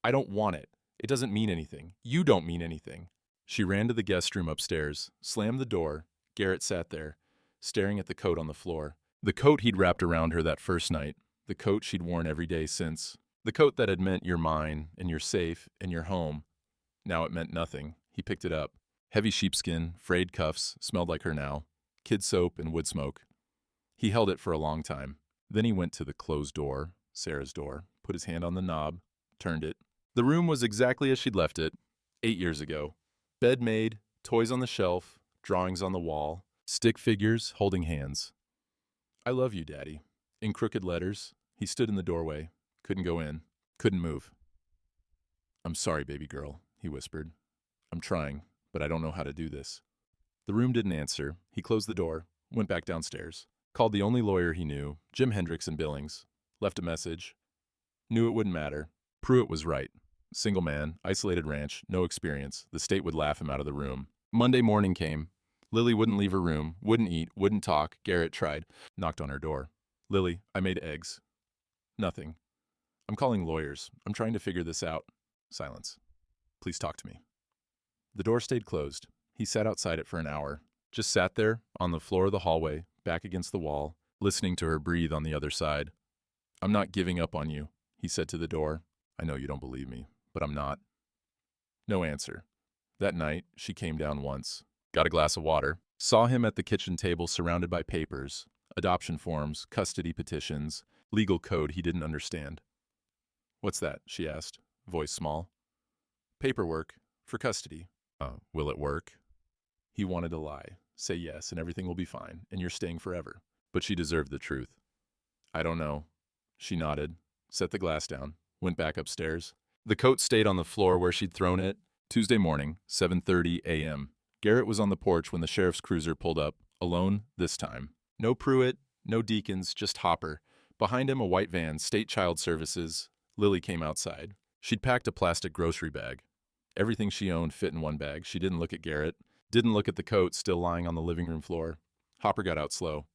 I don't want it. It doesn't mean anything. You don't mean anything. She ran to the guest room upstairs, slammed the door. Garrett sat there, staring at the coat on the floor. The coat he'd wrapped around her that first night. The coat she'd worn every day since. The coat that had meant you're mine, and you're safe, and you're home. Now it meant nothing. He picked it up. Heavy sheepskin, frayed cuffs, smelled like her now. Kid soap and wood smoke. He held it for a long time. Then he went to the closed door, Sarah's door, put his hand on the knob, turned it. The room was exactly as she'd left it, 8 years ago. Bed made, toys on the shelf, drawings on the wall, stick figures holding hands. I love you, Daddy. In crooked letters, he stood in the doorway, couldn't go in, couldn't move. I'm sorry, baby girl, he whispered. I'm trying, but I don't know how to do this. The room didn't answer. He closed the door, went back downstairs, called the only lawyer he knew, Jim Hendricks in Billings, left a message. Knew it wouldn't matter. Pruitt was right. Single man, isolated ranch, no experience. The state would laugh him out of the room. Monday morning came. Lily wouldn't leave her room, wouldn't eat, wouldn't talk. Garrett tried, knocked on her door. Lily, I made eggs. Nothing. I'm calling lawyers. I'm trying to figure this out. Silence. Please talk to me. The door stayed closed. He sat outside it for an hour. Just sat there, on the floor of the hallway, back against the wall, listening to her breathe on the other side. I'm not giving up on you, he said to the door. I know you don't believe me, but I'm not. No answer. That night, she came down once, got a glass of water, saw him at the kitchen table surrounded by papers, adoption forms, custody petitions, legal code he didn't understand. What's that? She asked, voice small. Paperwork, for custody. Will it work? He wanted to lie, say yes, and everything will be fine, and you're staying forever. But she deserved the truth. I don't know. She nodded, set the glass down, went back upstairs. The coat stayed on the floor where she'd thrown it. Tuesday morning, 7:30 a.m. Garrett was on the porch when the sheriff's cruiser pulled up, alone this time. No Pruitt, no Deacons, just Hopper. Behind him, a white van, State Child Services. Lily came outside. She'd packed a plastic grocery bag. Everything she owned fit in one bag. She didn't look at Garrett, didn't look at the coat still lying on the living room floor. Hopper got out slow.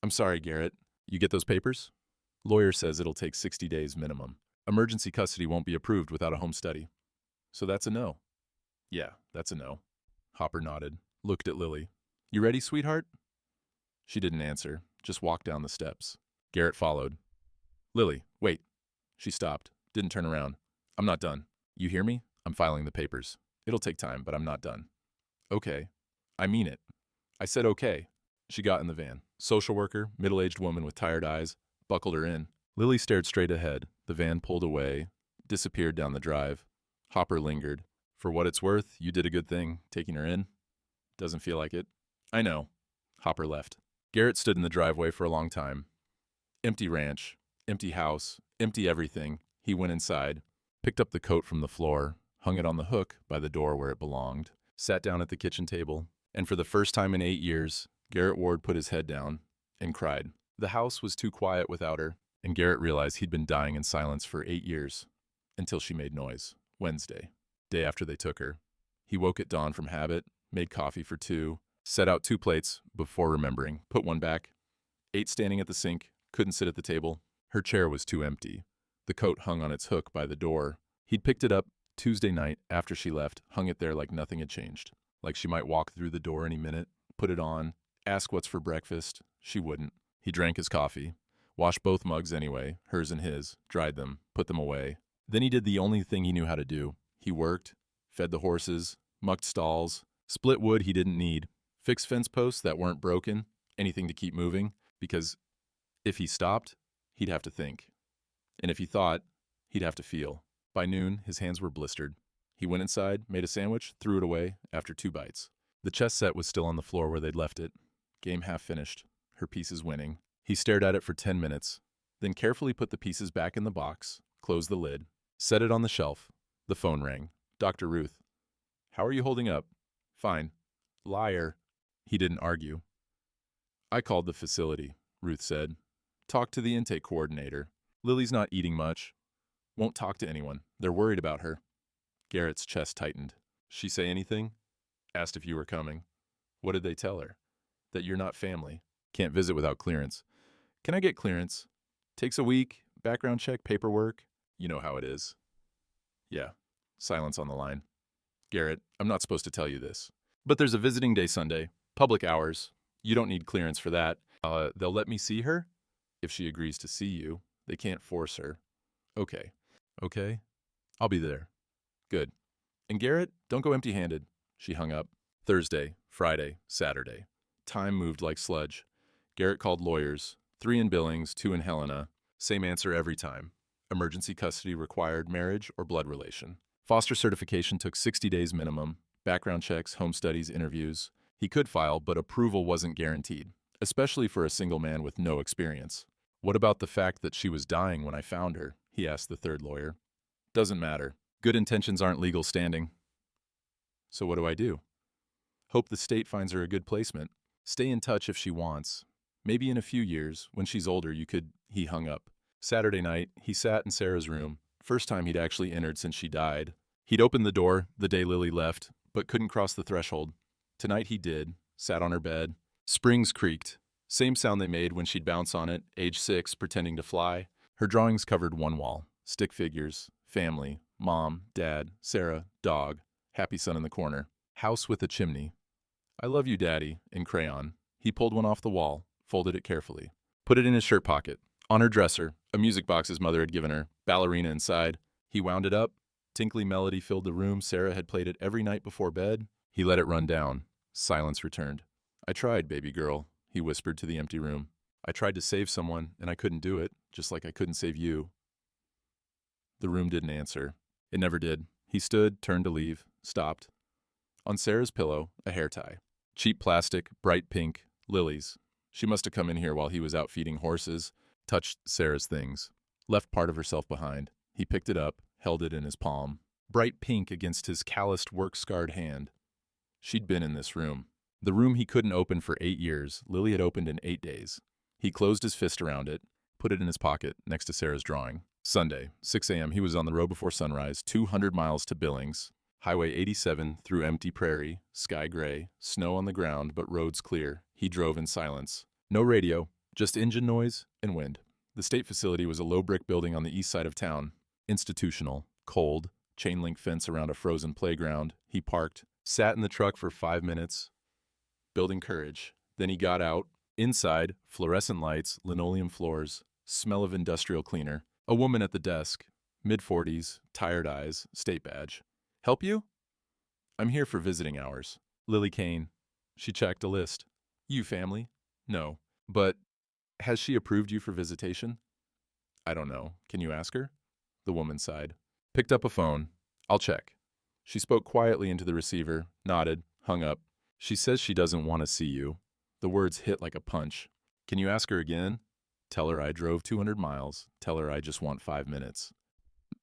I'm sorry, Garrett. You get those papers? Lawyer says it'll take 60 days minimum. Emergency custody won't be approved without a home study. So that's a no. Yeah, that's a no. Hopper nodded, looked at Lily. You ready, sweetheart? She didn't answer, just walked down the steps. Garrett followed. Lily, wait. She stopped, didn't turn around. I'm not done. You hear me? I'm filing the papers. It'll take time, but I'm not done. Okay. I mean it. I said okay. She got in the van. Social worker, middle-aged woman with tired eyes, buckled her in. Lily stared straight ahead. The van pulled away, disappeared down the drive. Hopper lingered. For what it's worth, you did a good thing, taking her in. Doesn't feel like it. I know. Hopper left. Garrett stood in the driveway for a long time. Empty ranch, empty house, empty everything. He went inside, picked up the coat from the floor, hung it on the hook by the door where it belonged, sat down at the kitchen table, and for the first time in 8 years, Garrett Ward put his head down and cried. The house was too quiet without her, and Garrett realized he'd been dying in silence for 8 years, until she made noise. Wednesday, day after they took her. He woke at dawn from habit, made coffee for 2, set out 2 plates before remembering, put one back, ate standing at the sink, couldn't sit at the table. Her chair was too empty. The coat hung on its hook by the door. He'd picked it up Tuesday night after she left, hung it there like nothing had changed. Like she might walk through the door any minute, put it on, ask what's for breakfast. She wouldn't. He drank his coffee, washed both mugs anyway, hers and his, dried them, put them away. Then he did the only thing he knew how to do. He worked, fed the horses, mucked stalls, split wood he didn't need, fixed fence posts that weren't broken, anything to keep moving, because if he stopped, he'd have to think. And if he thought, he'd have to feel. By noon, his hands were blistered. He went inside, made a sandwich, threw it away after 2 bites. The chess set was still on the floor where they'd left it. Game half finished, her pieces winning. He stared at it for 10 minutes, then carefully put the pieces back in the box, closed the lid, set it on the shelf. The phone rang. Dr. Ruth. How are you holding up? Fine. Liar. He didn't argue. I called the facility, Ruth said. Talked to the intake coordinator. Lily's not eating much. Won't talk to anyone. They're worried about her. Garrett's chest tightened. She say anything? Asked if you were coming. What did they tell her? That you're not family. Can't visit without clearance. Can I get clearance? Takes a week. Background check, paperwork. You know how it is. Yeah. Silence on the line. Garrett, I'm not supposed to tell you this. But there's a visiting day Sunday. Public hours. You don't need clearance for that. They'll let me see her? If she agrees to see you. They can't force her. Okay. Okay? I'll be there. Good. And Garrett, don't go empty-handed. She hung up. Thursday, Friday, Saturday. Time moved like sludge. Garrett called lawyers. 3 in Billings, 2 in Helena. Same answer every time. Emergency custody required marriage or blood relation. Foster certification took 60 days minimum. Background checks, home studies, interviews. He could file, but approval wasn't guaranteed, especially for a single man with no experience. What about the fact that she was dying when I found her? He asked the 3rd lawyer. Doesn't matter. Good intentions aren't legal standing. So what do I do? Hope the state finds her a good placement. Stay in touch if she wants. Maybe in a few years, when she's older, you could... He hung up. Saturday night, he sat in Sarah's room. First time he'd actually entered since she died. He'd opened the door the day Lily left, but couldn't cross the threshold. Tonight he did. Sat on her bed. Springs creaked. Same sound they made when she'd bounce on it, age 6, pretending to fly. Her drawings covered one wall. Stick figures. Family. Mom. Dad. Sarah. Dog. Happy son in the corner. House with a chimney. I love you, Daddy, in crayon. He pulled one off the wall, folded it carefully. Put it in his shirt pocket. On her dresser, a music box his mother had given her, ballerina inside. He wound it up. Tinkly melody filled the room. Sarah had played it every night before bed. He let it run down. Silence returned. I tried, baby girl, he whispered to the empty room. I tried to save someone, and I couldn't do it, just like I couldn't save you. The room didn't answer. It never did. He stood, turned to leave, stopped. On Sarah's pillow, a hair tie. Cheap plastic, bright pink, lilies. She must have come in here while he was out feeding horses, touched Sarah's things, left part of herself behind. He picked it up, held it in his palm. Bright pink against his calloused, work-scarred hand. She'd been in this room. The room he couldn't open for 8 years, Lily had opened in 8 days. He closed his fist around it, put it in his pocket next to Sarah's drawing. Sunday, 6 a.m., he was on the road before sunrise, 200 miles to Billings. Highway 87 through empty prairie, sky gray, snow on the ground, but roads clear. He drove in silence. No radio, just engine noise and wind. The state facility was a low brick building on the east side of town. Institutional, cold, chain link fence around a frozen playground. He parked, sat in the truck for 5 minutes, building courage. Then he got out. Inside, fluorescent lights, linoleum floors, smell of industrial cleaner. A woman at the desk, mid-40s, tired eyes, state badge. Help you? I'm here for visiting hours. Lily Kane. She checked a list. You family? No. But has she approved you for visitation? I don't know. Can you ask her? The woman sighed. Picked up a phone. I'll check. She spoke quietly into the receiver, nodded, hung up. She says she doesn't want to see you. The words hit like a punch. Can you ask her again? Tell her I drove 200 miles. Tell her I just want 5 minutes.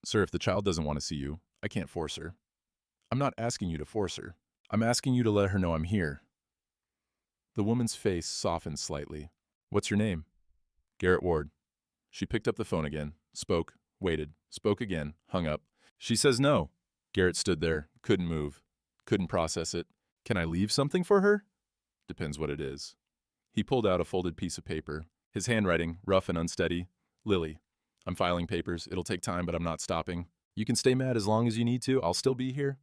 Sir, if the child doesn't want to see you, I can't force her. I'm not asking you to force her. I'm asking you to let her know I'm here. The woman's face softened slightly. What's your name? Garrett Ward. She picked up the phone again, spoke, waited, spoke again, hung up. She says no. Garrett stood there, couldn't move, couldn't process it. Can I leave something for her? Depends what it is. He pulled out a folded piece of paper, his handwriting rough and unsteady. Lily, I'm filing papers. It'll take time, but I'm not stopping. You can stay mad as long as you need to. I'll still be here.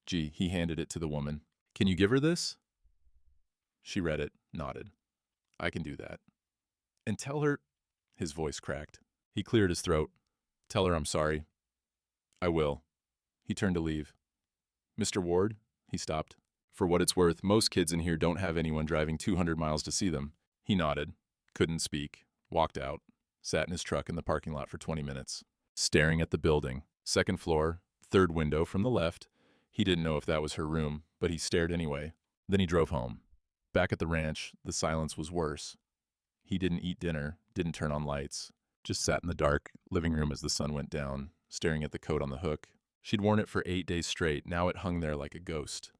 Gee, he handed it to the woman. Can you give her this? She read it, nodded. I can do that. And tell her... His voice cracked. He cleared his throat. Tell her I'm sorry. I will. He turned to leave. Mr. Ward? He stopped. For what it's worth, most kids in here don't have anyone driving 200 miles to see them. He nodded, couldn't speak, walked out, sat in his truck in the parking lot for 20 minutes, staring at the building. Second floor, third window from the left. He didn't know if that was her room, but he stared anyway. Then he drove home. Back at the ranch, the silence was worse. He didn't eat dinner, didn't turn on lights, just sat in the dark living room as the sun went down, staring at the coat on the hook. She'd worn it for 8 days straight. Now it hung there like a ghost.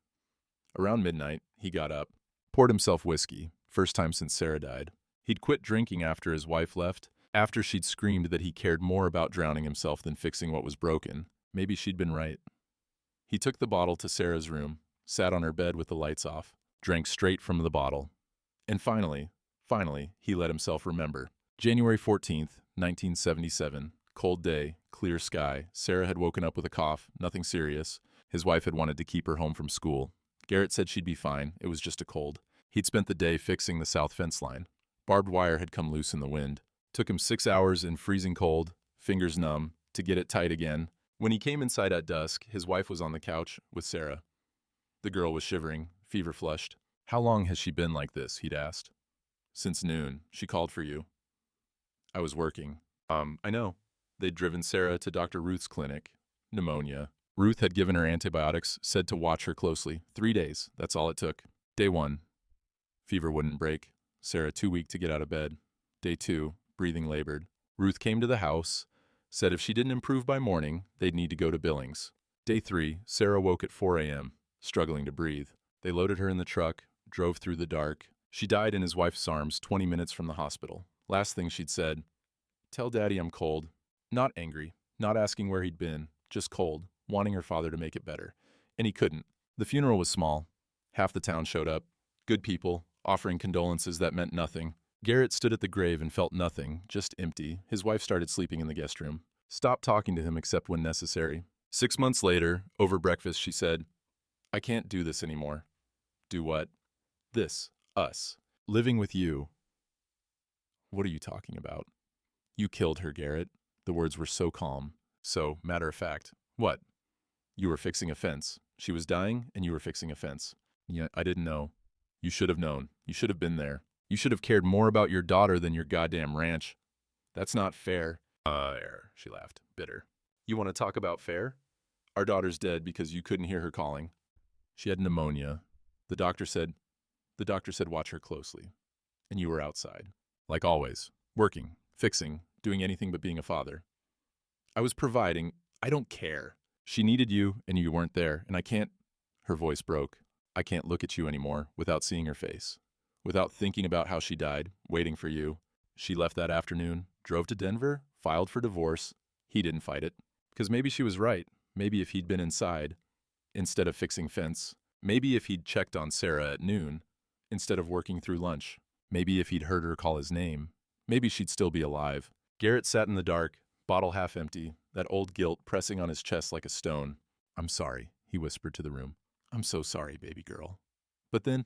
Around midnight, he got up, poured himself whiskey, first time since Sarah died. He'd quit drinking after his wife left, after she'd screamed that he cared more about drowning himself than fixing what was broken. Maybe she'd been right. He took the bottle to Sarah's room, sat on her bed with the lights off, drank straight from the bottle. And finally, he let himself remember. January 14th, 1977, cold day, clear sky. Sarah had woken up with a cough, nothing serious. His wife had wanted to keep her home from school. Garrett said she'd be fine, it was just a cold. He'd spent the day fixing the south fence line. Barbed wire had come loose in the wind. Took him 6 hours in freezing cold, fingers numb, to get it tight again. When he came inside at dusk, his wife was on the couch with Sarah. The girl was shivering, fever-flushed. How long has she been like this? He'd asked. Since noon. She called for you. I was working. I know. They'd driven Sarah to Dr. Ruth's clinic. Pneumonia. Ruth had given her antibiotics, said to watch her closely. 3 days. That's all it took. Day 1. Fever wouldn't break. Sarah too weak to get out of bed. Day 2. Breathing labored. Ruth came to the house, said if she didn't improve by morning, they'd need to go to Billings. Day 3. Sarah woke at 4 a.m., struggling to breathe. They loaded her in the truck, drove through the dark. She died in his wife's arms 20 minutes from the hospital. Last thing she'd said, tell Daddy I'm cold. Not angry, not asking where he'd been, just cold, wanting her father to make it better. And he couldn't. The funeral was small. Half the town showed up. Good people, offering condolences that meant nothing. Garrett stood at the grave and felt nothing, just empty. His wife started sleeping in the guest room. Stopped talking to him except when necessary. 6 months later, over breakfast, she said, I can't do this anymore. Do what? This. Us. Living with you. What are you talking about? You killed her, Garrett. The words were so calm, so matter of fact. What? You were fixing a fence. She was dying, and you were fixing a fence. Yeah, I didn't know. You should have known. You should have been there. You should have cared more about your daughter than your goddamn ranch. That's not fair. She laughed, bitter. You want to talk about fair? Our daughter's dead because you couldn't hear her calling. She had pneumonia. The doctor said watch her closely. And you were outside. Like always. Working, fixing, doing anything but being a father. I was providing. I don't care. She needed you, and you weren't there, and I can't... Her voice broke. I can't look at you anymore without seeing her face. Without thinking about how she died, waiting for you. She left that afternoon, drove to Denver, filed for divorce. He didn't fight it. Because maybe she was right. Maybe if he'd been inside, instead of fixing fence. Maybe if he'd checked on Sarah at noon, instead of working through lunch. Maybe if he'd heard her call his name. Maybe she'd still be alive. Garrett sat in the dark, bottle half empty, that old guilt pressing on his chest like a stone. "I'm sorry," he whispered to the room. "I'm so sorry, baby girl." But then,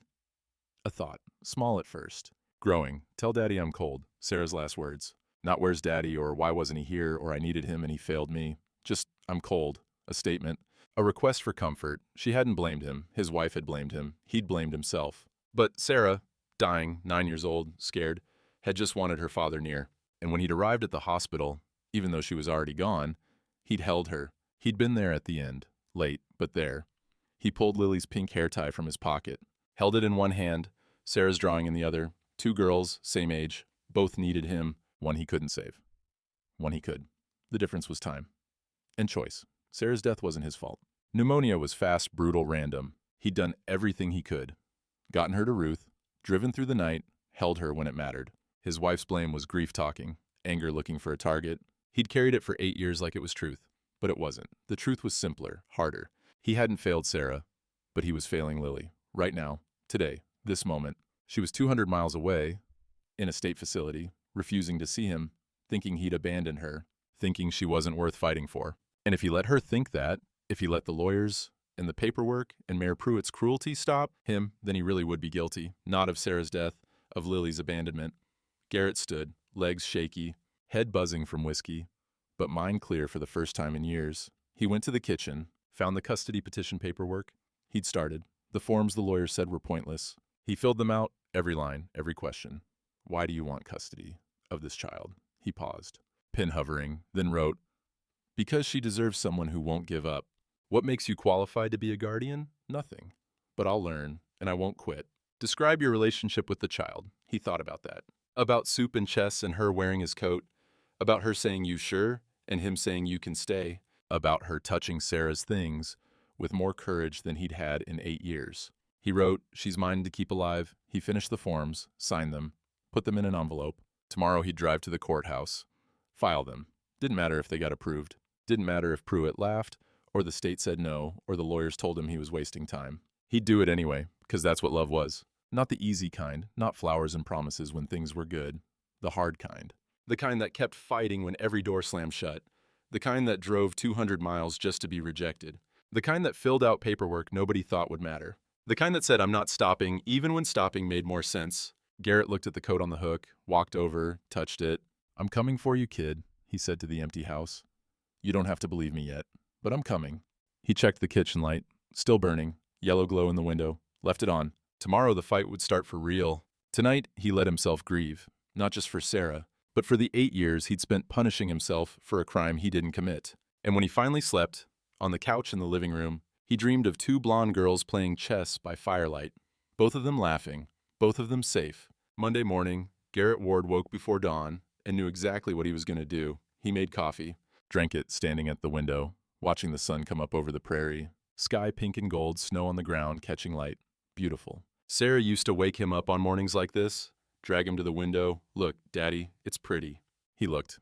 a thought, small at first, growing. "Tell Daddy I'm cold," Sarah's last words. Not "where's Daddy" or "why wasn't he here" or "I needed him and he failed me." Just "I'm cold." A statement. A request for comfort. She hadn't blamed him. His wife had blamed him. He'd blamed himself. But Sarah, dying, 9 years old, scared, had just wanted her father near. And when he'd arrived at the hospital, even though she was already gone, he'd held her. He'd been there at the end. Late, but there. He pulled Lily's pink hair tie from his pocket. Held it in one hand, Sarah's drawing in the other. 2 girls, same age. Both needed him. One he couldn't save. One he could. The difference was time. And choice. Sarah's death wasn't his fault. Pneumonia was fast, brutal, random. He'd done everything he could. Gotten her to Ruth, driven through the night, held her when it mattered. His wife's blame was grief talking, anger looking for a target. He'd carried it for 8 years like it was truth. But it wasn't. The truth was simpler, harder. He hadn't failed Sarah, but he was failing Lily. Right now, today, this moment. She was 200 miles away, in a state facility, refusing to see him, thinking he'd abandoned her, thinking she wasn't worth fighting for. And if he let her think that, if he let the lawyers and the paperwork and Mayor Pruitt's cruelty stop him, then he really would be guilty, not of Sarah's death, of Lily's abandonment. Garrett stood, legs shaky, head buzzing from whiskey, but mind clear for the first time in years. He went to the kitchen, found the custody petition paperwork. He'd started. The forms the lawyers said were pointless. He filled them out, every line, every question. "Why do you want custody of this child?" He paused, pen hovering, then wrote, "Because she deserves someone who won't give up. What makes you qualified to be a guardian? Nothing. But I'll learn, and I won't quit. Describe your relationship with the child." He thought about that. About soup and chess and her wearing his coat. About her saying, "You sure?" and him saying, "You can stay." About her touching Sarah's things with more courage than he'd had in 8 years. He wrote, "She's mine to keep alive." He finished the forms, signed them, put them in an envelope. Tomorrow he'd drive to the courthouse, file them. Didn't matter if they got approved. Didn't matter if Pruitt laughed, or the state said no, or the lawyers told him he was wasting time. He'd do it anyway, because that's what love was. Not the easy kind, not flowers and promises when things were good. The hard kind. The kind that kept fighting when every door slammed shut. The kind that drove 200 miles just to be rejected. The kind that filled out paperwork nobody thought would matter. The kind that said, "I'm not stopping," even when stopping made more sense. Garrett looked at the coat on the hook, walked over, touched it. "I'm coming for you, kid," he said to the empty house. "You don't have to believe me yet, but I'm coming." He checked the kitchen light, still burning, yellow glow in the window, left it on. Tomorrow the fight would start for real. Tonight he let himself grieve, not just for Sarah, but for the 8 years he'd spent punishing himself for a crime he didn't commit. And when he finally slept, on the couch in the living room, he dreamed of 2 blonde girls playing chess by firelight, both of them laughing, both of them safe. Monday morning, Garrett Ward woke before dawn and knew exactly what he was going to do. He made coffee, drank it standing at the window, watching the sun come up over the prairie. Sky pink and gold, snow on the ground, catching light. Beautiful. Sarah used to wake him up on mornings like this, drag him to the window. "Look, Daddy, it's pretty." He looked.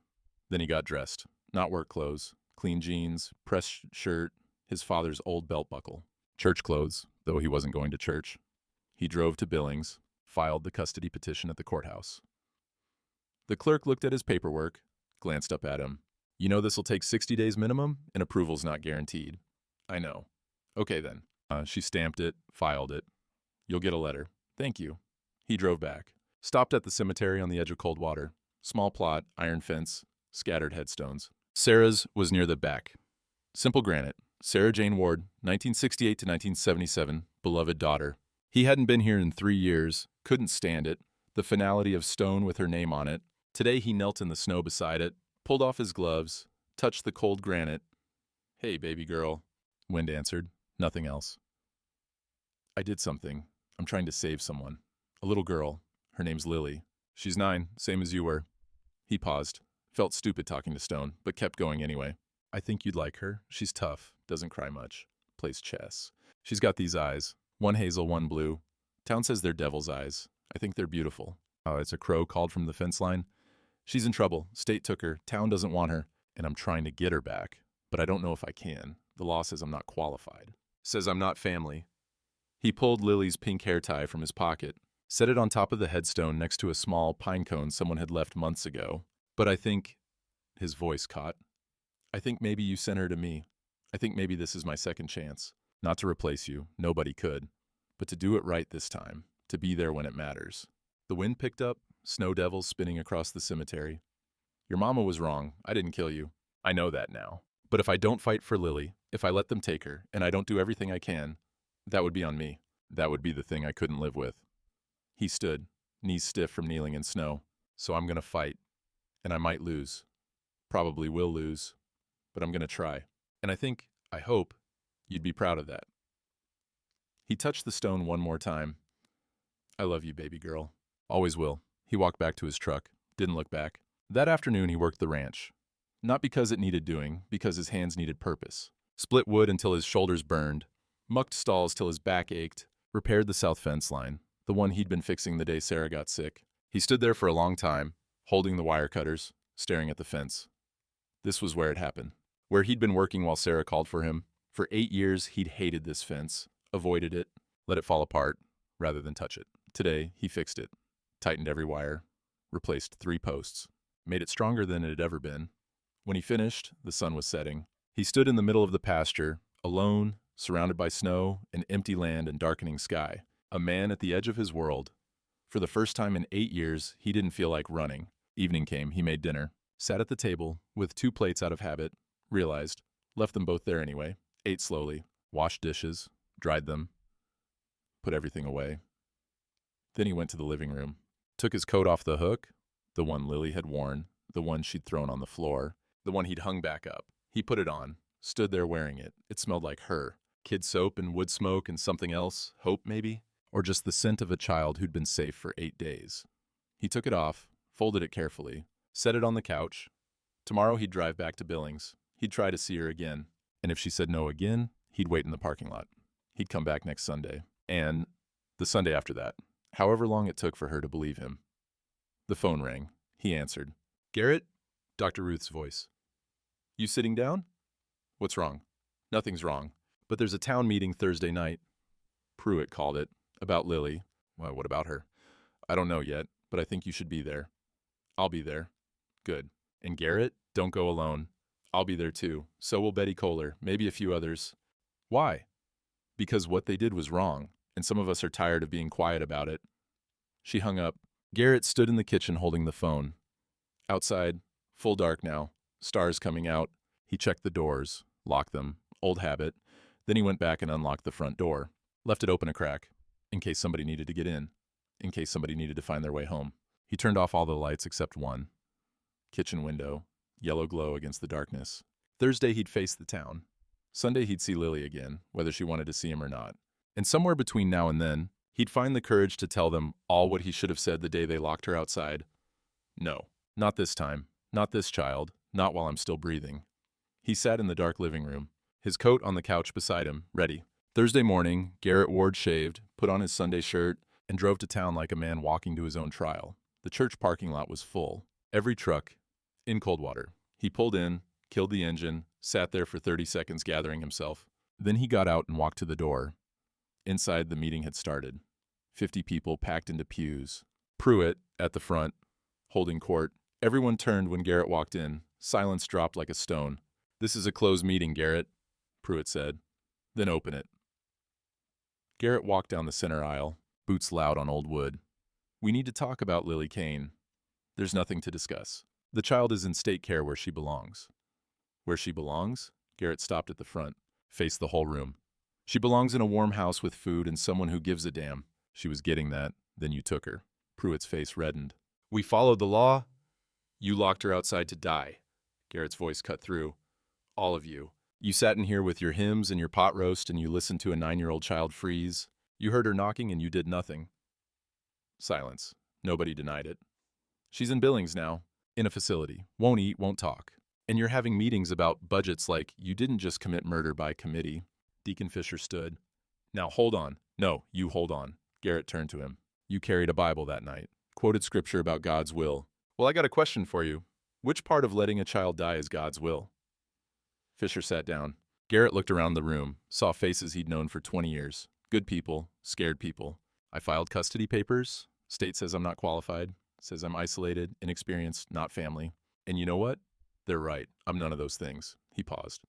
Then he got dressed. Not work clothes. Clean jeans, pressed shirt, his father's old belt buckle. Church clothes, though he wasn't going to church. He drove to Billings, filed the custody petition at the courthouse. The clerk looked at his paperwork, glanced up at him. "You know this'll take 60 days minimum, and approval's not guaranteed." "I know." "Okay then." She stamped it, filed it. "You'll get a letter." "Thank you." He drove back. Stopped at the cemetery on the edge of Coldwater. Small plot, iron fence, scattered headstones. Sarah's was near the back. Simple granite. Sarah Jane Ward, 1968 to 1977, beloved daughter. He hadn't been here in 3 years, couldn't stand it, the finality of stone with her name on it. Today he knelt in the snow beside it, pulled off his gloves, touched the cold granite. "Hey, baby girl," Wind answered. Nothing else. "I did something. I'm trying to save someone. A little girl. Her name's Lily. She's 9, same as you were." He paused. Felt stupid talking to stone, but kept going anyway. "I think you'd like her. She's tough, doesn't cry much, plays chess. She's got these eyes, one hazel, one blue. Town says they're devil's eyes. I think they're beautiful." It's a crow called from the fence line. "She's in trouble. State took her. Town doesn't want her. And I'm trying to get her back. But I don't know if I can. The law says I'm not qualified. Says I'm not family." He pulled Lily's pink hair tie from his pocket, set it on top of the headstone next to a small pine cone someone had left months ago. "But I think," his voice caught, I think maybe you sent her to me. I think maybe this is my second chance. Not to replace you, nobody could. But to do it right this time, to be there when it matters. The wind picked up, snow devils spinning across the cemetery. Your mama was wrong. I didn't kill you. I know that now. But if I don't fight for Lily, if I let them take her, and I don't do everything I can, that would be on me. That would be the thing I couldn't live with. He stood, knees stiff from kneeling in snow. So I'm gonna fight. And I might lose. Probably will lose. But I'm gonna try. And I hope, you'd be proud of that. He touched the stone one more time. I love you, baby girl. Always will. He walked back to his truck. Didn't look back. That afternoon he worked the ranch. Not because it needed doing, because his hands needed purpose. Split wood until his shoulders burned. Mucked stalls till his back ached. Repaired the south fence line, the one he'd been fixing the day Sarah got sick. He stood there for a long time, holding the wire cutters, staring at the fence. This was where it happened. Where he'd been working while Sarah called for him. For 8 years, he'd hated this fence, avoided it, let it fall apart, rather than touch it. Today, he fixed it, tightened every wire, replaced 3 posts, made it stronger than it had ever been. When he finished, the sun was setting. He stood in the middle of the pasture, alone, surrounded by snow, and empty land and darkening sky. A man at the edge of his world. For the first time in 8 years, he didn't feel like running. Evening came, he made dinner, sat at the table, with 2 plates out of habit, realized, left them both there anyway, ate slowly, washed dishes, dried them, put everything away. Then he went to the living room, took his coat off the hook, the one Lily had worn, the one she'd thrown on the floor, the one he'd hung back up. He put it on, stood there wearing it. It smelled like her. Kid soap and wood smoke and something else, hope maybe? Or just the scent of a child who'd been safe for 8 days. He took it off, folded it carefully, set it on the couch. Tomorrow he'd drive back to Billings. He'd try to see her again. And if she said no again, he'd wait in the parking lot. He'd come back next Sunday. And the Sunday after that. However long it took for her to believe him. The phone rang. He answered. Garrett? Dr. Ruth's voice. You sitting down? What's wrong? Nothing's wrong. But there's a town meeting Thursday night. Pruitt called it. About Lily. Well, what about her? I don't know yet, but I think you should be there. I'll be there. Good. And Garrett, don't go alone. I'll be there too. So will Betty Kohler, maybe a few others. Why? Because what they did was wrong, and some of us are tired of being quiet about it. She hung up. Garrett stood in the kitchen holding the phone. Outside, full dark now, stars coming out. He checked the doors, locked them, old habit. Then he went back and unlocked the front door, left it open a crack, in case somebody needed to get in, in case somebody needed to find their way home. He turned off all the lights except one. Kitchen window, yellow glow against the darkness. Thursday he'd face the town. Sunday he'd see Lily again, whether she wanted to see him or not. And somewhere between now and then, he'd find the courage to tell them all what he should have said the day they locked her outside. No, not this time, not this child, not while I'm still breathing. He sat in the dark living room, his coat on the couch beside him, ready. Thursday morning, Garrett Ward shaved, put on his Sunday shirt, and drove to town like a man walking to his own trial. The church parking lot was full. Every truck, in Coldwater. He pulled in, killed the engine, sat there for 30 seconds gathering himself. Then he got out and walked to the door. Inside, the meeting had started. 50 people packed into pews. Pruitt, at the front, holding court. Everyone turned when Garrett walked in. Silence dropped like a stone. This is a closed meeting, Garrett, Pruitt said. Then open it. Garrett walked down the center aisle, boots loud on old wood. We need to talk about Lily Kane. There's nothing to discuss. The child is in state care where she belongs. Where she belongs? Garrett stopped at the front, faced the whole room. She belongs in a warm house with food and someone who gives a damn. She was getting that, then you took her. Pruitt's face reddened. We followed the law. You locked her outside to die. Garrett's voice cut through. All of you. You sat in here with your hymns and your pot roast and you listened to a 9-year-old child freeze. You heard her knocking and you did nothing. Silence. Nobody denied it. She's in Billings now, in a facility. Won't eat, won't talk. And you're having meetings about budgets like you didn't just commit murder by committee. Deacon Fisher stood. Now hold on. No, you hold on. Garrett turned to him. You carried a Bible that night. Quoted scripture about God's will. Well, I got a question for you. Which part of letting a child die is God's will? Fisher sat down. Garrett looked around the room, saw faces he'd known for 20 years. Good people, scared people. I filed custody papers. State says I'm not qualified. Says I'm isolated, inexperienced, not family. And you know what? They're right. I'm none of those things. He paused.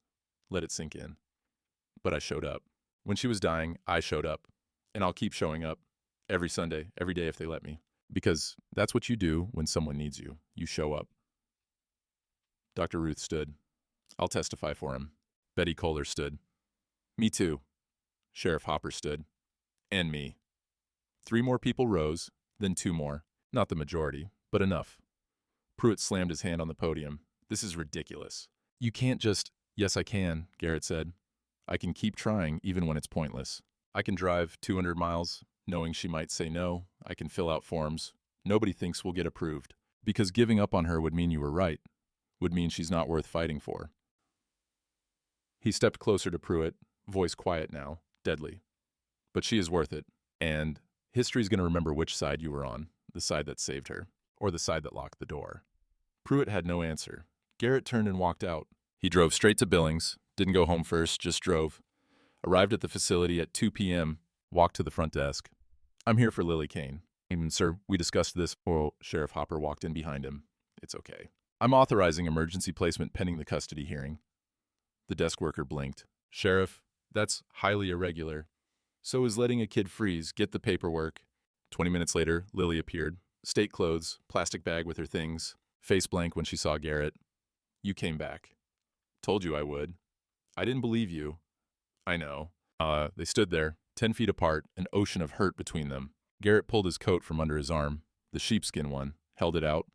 Let it sink in. But I showed up. When she was dying, I showed up. And I'll keep showing up. Every Sunday, every day if they let me. Because that's what you do when someone needs you. You show up. Dr. Ruth stood. I'll testify for him. Betty Kohler stood. Me too. Sheriff Hopper stood. And me. 3 more people rose, then 2 more. Not the majority, but enough. Pruitt slammed his hand on the podium. This is ridiculous. You can't just— Yes, I can, Garrett said. I can keep trying even when it's pointless. I can drive 200 miles, knowing she might say no. I can fill out forms. Nobody thinks we'll get approved. Because giving up on her would mean you were right. Would mean she's not worth fighting for. He stepped closer to Pruitt, voice quiet now, deadly. But she is worth it. And history's going to remember which side you were on, the side that saved her, or the side that locked the door. Pruitt had no answer. Garrett turned and walked out. He drove straight to Billings, didn't go home first, just drove. Arrived at the facility at 2 p.m., walked to the front desk. I'm here for Lily Kane. Sir, we discussed this. Oh, Sheriff Hopper walked in behind him. It's okay. I'm authorizing emergency placement pending the custody hearing. The desk worker blinked. Sheriff, that's highly irregular. So is letting a kid freeze. Get the paperwork. 20 minutes later, Lily appeared. State clothes, plastic bag with her things. Face blank when she saw Garrett. You came back. Told you I would. I didn't believe you. I know. They stood there, 10 feet apart, an ocean of hurt between them. Garrett pulled his coat from under his arm, the sheepskin one, held it out.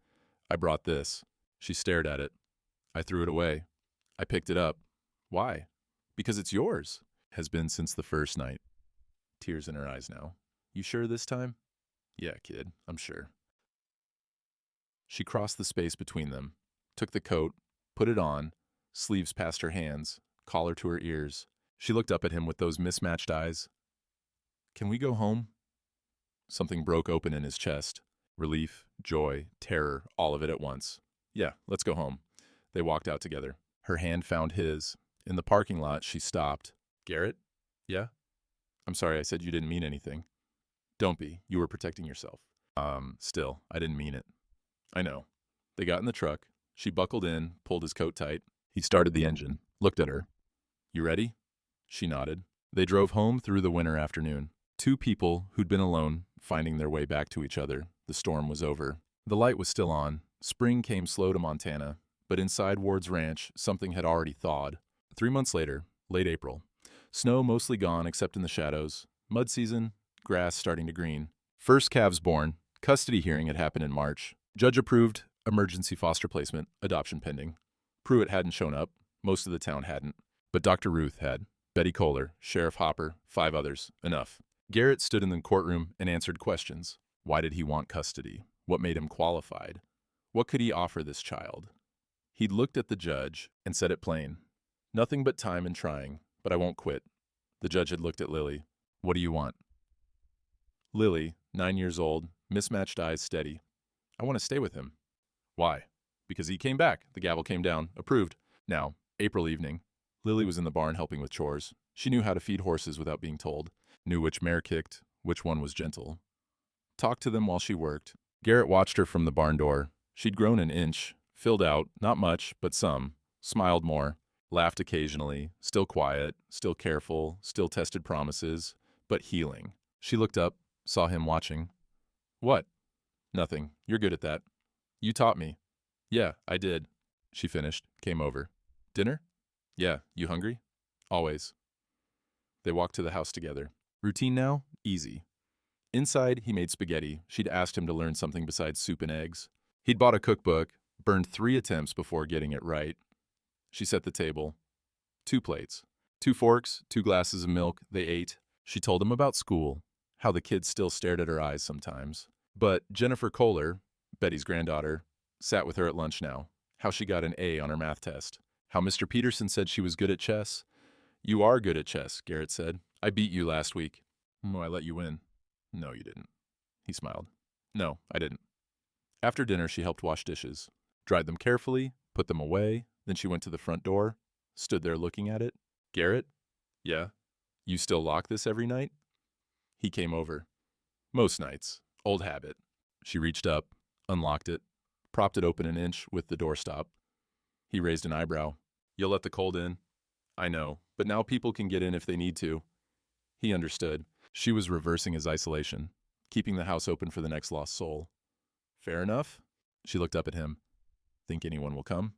I brought this. She stared at it. I threw it away. I picked it up. Why? Because it's yours. Has been since the first night. Tears in her eyes now. You sure this time? Yeah, kid, I'm sure. She crossed the space between them, took the coat, put it on, sleeves past her hands, collar to her ears. She looked up at him with those mismatched eyes. Can we go home? Something broke open in his chest. Relief, joy, terror, all of it at once. Yeah, let's go home. They walked out together. Her hand found his. In the parking lot, she stopped. Garrett? Yeah? I'm sorry, I said you didn't mean anything. Don't be. You were protecting yourself. Still, I didn't mean it. I know. They got in the truck. She buckled in, pulled his coat tight. He started the engine, looked at her. You ready? She nodded. They drove home through the winter afternoon. 2 people who'd been alone, finding their way back to each other. The storm was over. The light was still on. Spring came slow to Montana, but inside Ward's ranch, something had already thawed. 3 months later, late April. Snow mostly gone except in the shadows. Mud season, grass starting to green. First calves born. Custody hearing had happened in March. Judge approved, emergency foster placement, adoption pending. Pruitt hadn't shown up. Most of the town hadn't. But Dr. Ruth had. Betty Kohler, Sheriff Hopper, 5 others. Enough. Garrett stood in the courtroom and answered questions. Why did he want custody? What made him qualified? What could he offer this child? He'd looked at the judge and said it plain. Nothing but time and trying, but I won't quit. The judge had looked at Lily. What do you want? Lily, 9 years old, mismatched eyes steady. I want to stay with him. Why? Because he came back. The gavel came down. Approved. Now, April evening. Lily was in the barn helping with chores. She knew how to feed horses without being told. Knew which mare kicked, which one was gentle. Talked to them while she worked. Garrett watched her from the barn door. She'd grown an inch. Filled out, not much, but some. Smiled more. Laughed occasionally. Still quiet. Still careful. Still tested promises. But healing. She looked up. Saw him watching. What? Nothing. You're good at that. You taught me. Yeah, I did. She finished. Came over. Dinner? Yeah. You hungry? Always. They walked to the house together. Routine now? Easy. Inside, he made spaghetti. She'd asked him to learn something besides soup and eggs. He'd bought a cookbook, burned 3 attempts before getting it right. She set the table. 2 plates. 2 forks, 2 glasses of milk. They ate. She told him about school, how the kids still stared at her eyes sometimes. But Jennifer Kohler, Betty's granddaughter, sat with her at lunch now. How she got an A on her math test. How Mr. Peterson said she was good at chess. You are good at chess, Garrett said. I beat you last week. Oh, I let you win. No, you didn't. He smiled. No, I didn't. After dinner, she helped wash dishes. Dried them carefully, put them away. Then she went to the front door, stood there looking at it. Garrett? Yeah. You still lock this every night? He came over. Most nights. Old habit. She reached up, unlocked it, propped it open an inch with the doorstop. He raised an eyebrow. You'll let the cold in? I know, but now people can get in if they need to. He understood. She was reversing his isolation, keeping the house open for the next lost soul. Fair enough? She looked up at him. Think anyone will come?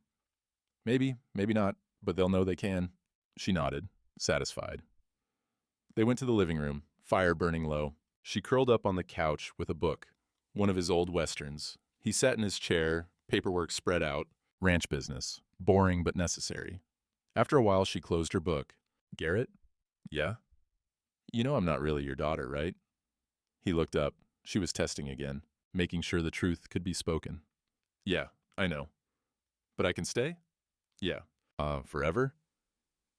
Maybe, maybe not, but they'll know they can. She nodded, satisfied. They went to the living room, fire burning low. She curled up on the couch with a book, one of his old westerns. He sat in his chair, paperwork spread out. Ranch business. Boring but necessary. After a while, she closed her book. Garrett? Yeah? You know I'm not really your daughter, right? He looked up. She was testing again, making sure the truth could be spoken. Yeah, I know. But I can stay? Yeah. Forever?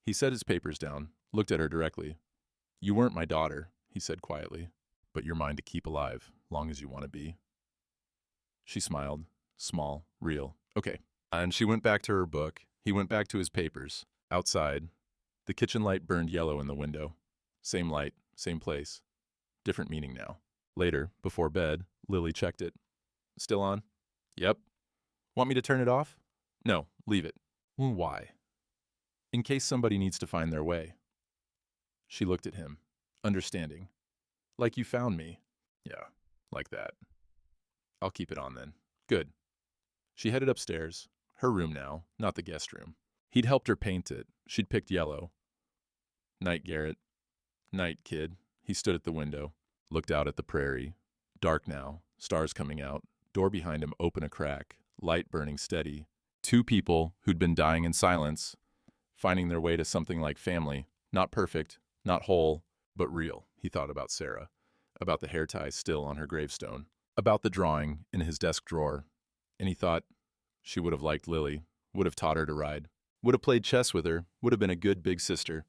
He set his papers down, looked at her directly. You weren't my daughter, he said quietly, but you're mine to keep alive, long as you want to be. She smiled, small, real. Okay. And she went back to her book. He went back to his papers. Outside, the kitchen light burned yellow in the window. Same light, same place. Different meaning now. Later, before bed, Lily checked it. Still on? Yep. Want me to turn it off? No, leave it. Why? In case somebody needs to find their way. She looked at him, understanding. Like you found me. Yeah, like that. I'll keep it on then. Good. She headed upstairs. Her room now, not the guest room. He'd helped her paint it. She'd picked yellow. Night, Garrett. Night, kid. He stood at the window, looked out at the prairie. Dark now, stars coming out, door behind him open a crack, light burning steady. Two people who'd been dying in silence, finding their way to something like family. Not perfect, not whole, but real. He thought about Sarah, about the hair tie still on her gravestone, about the drawing in his desk drawer. And he thought she would have liked Lily, would have taught her to ride, would have played chess with her, would have been a good big sister.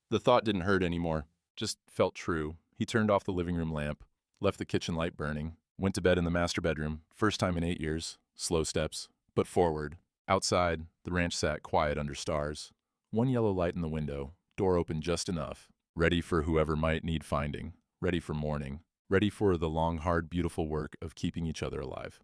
The thought didn't hurt anymore, just felt true. He turned off the living room lamp, left the kitchen light burning, went to bed in the master bedroom, first time in 8 years, slow steps, but forward. Outside, the ranch sat quiet under stars. One yellow light in the window, door open just enough, ready for whoever might need finding, ready for morning, ready for the long, hard, beautiful work of keeping each other alive.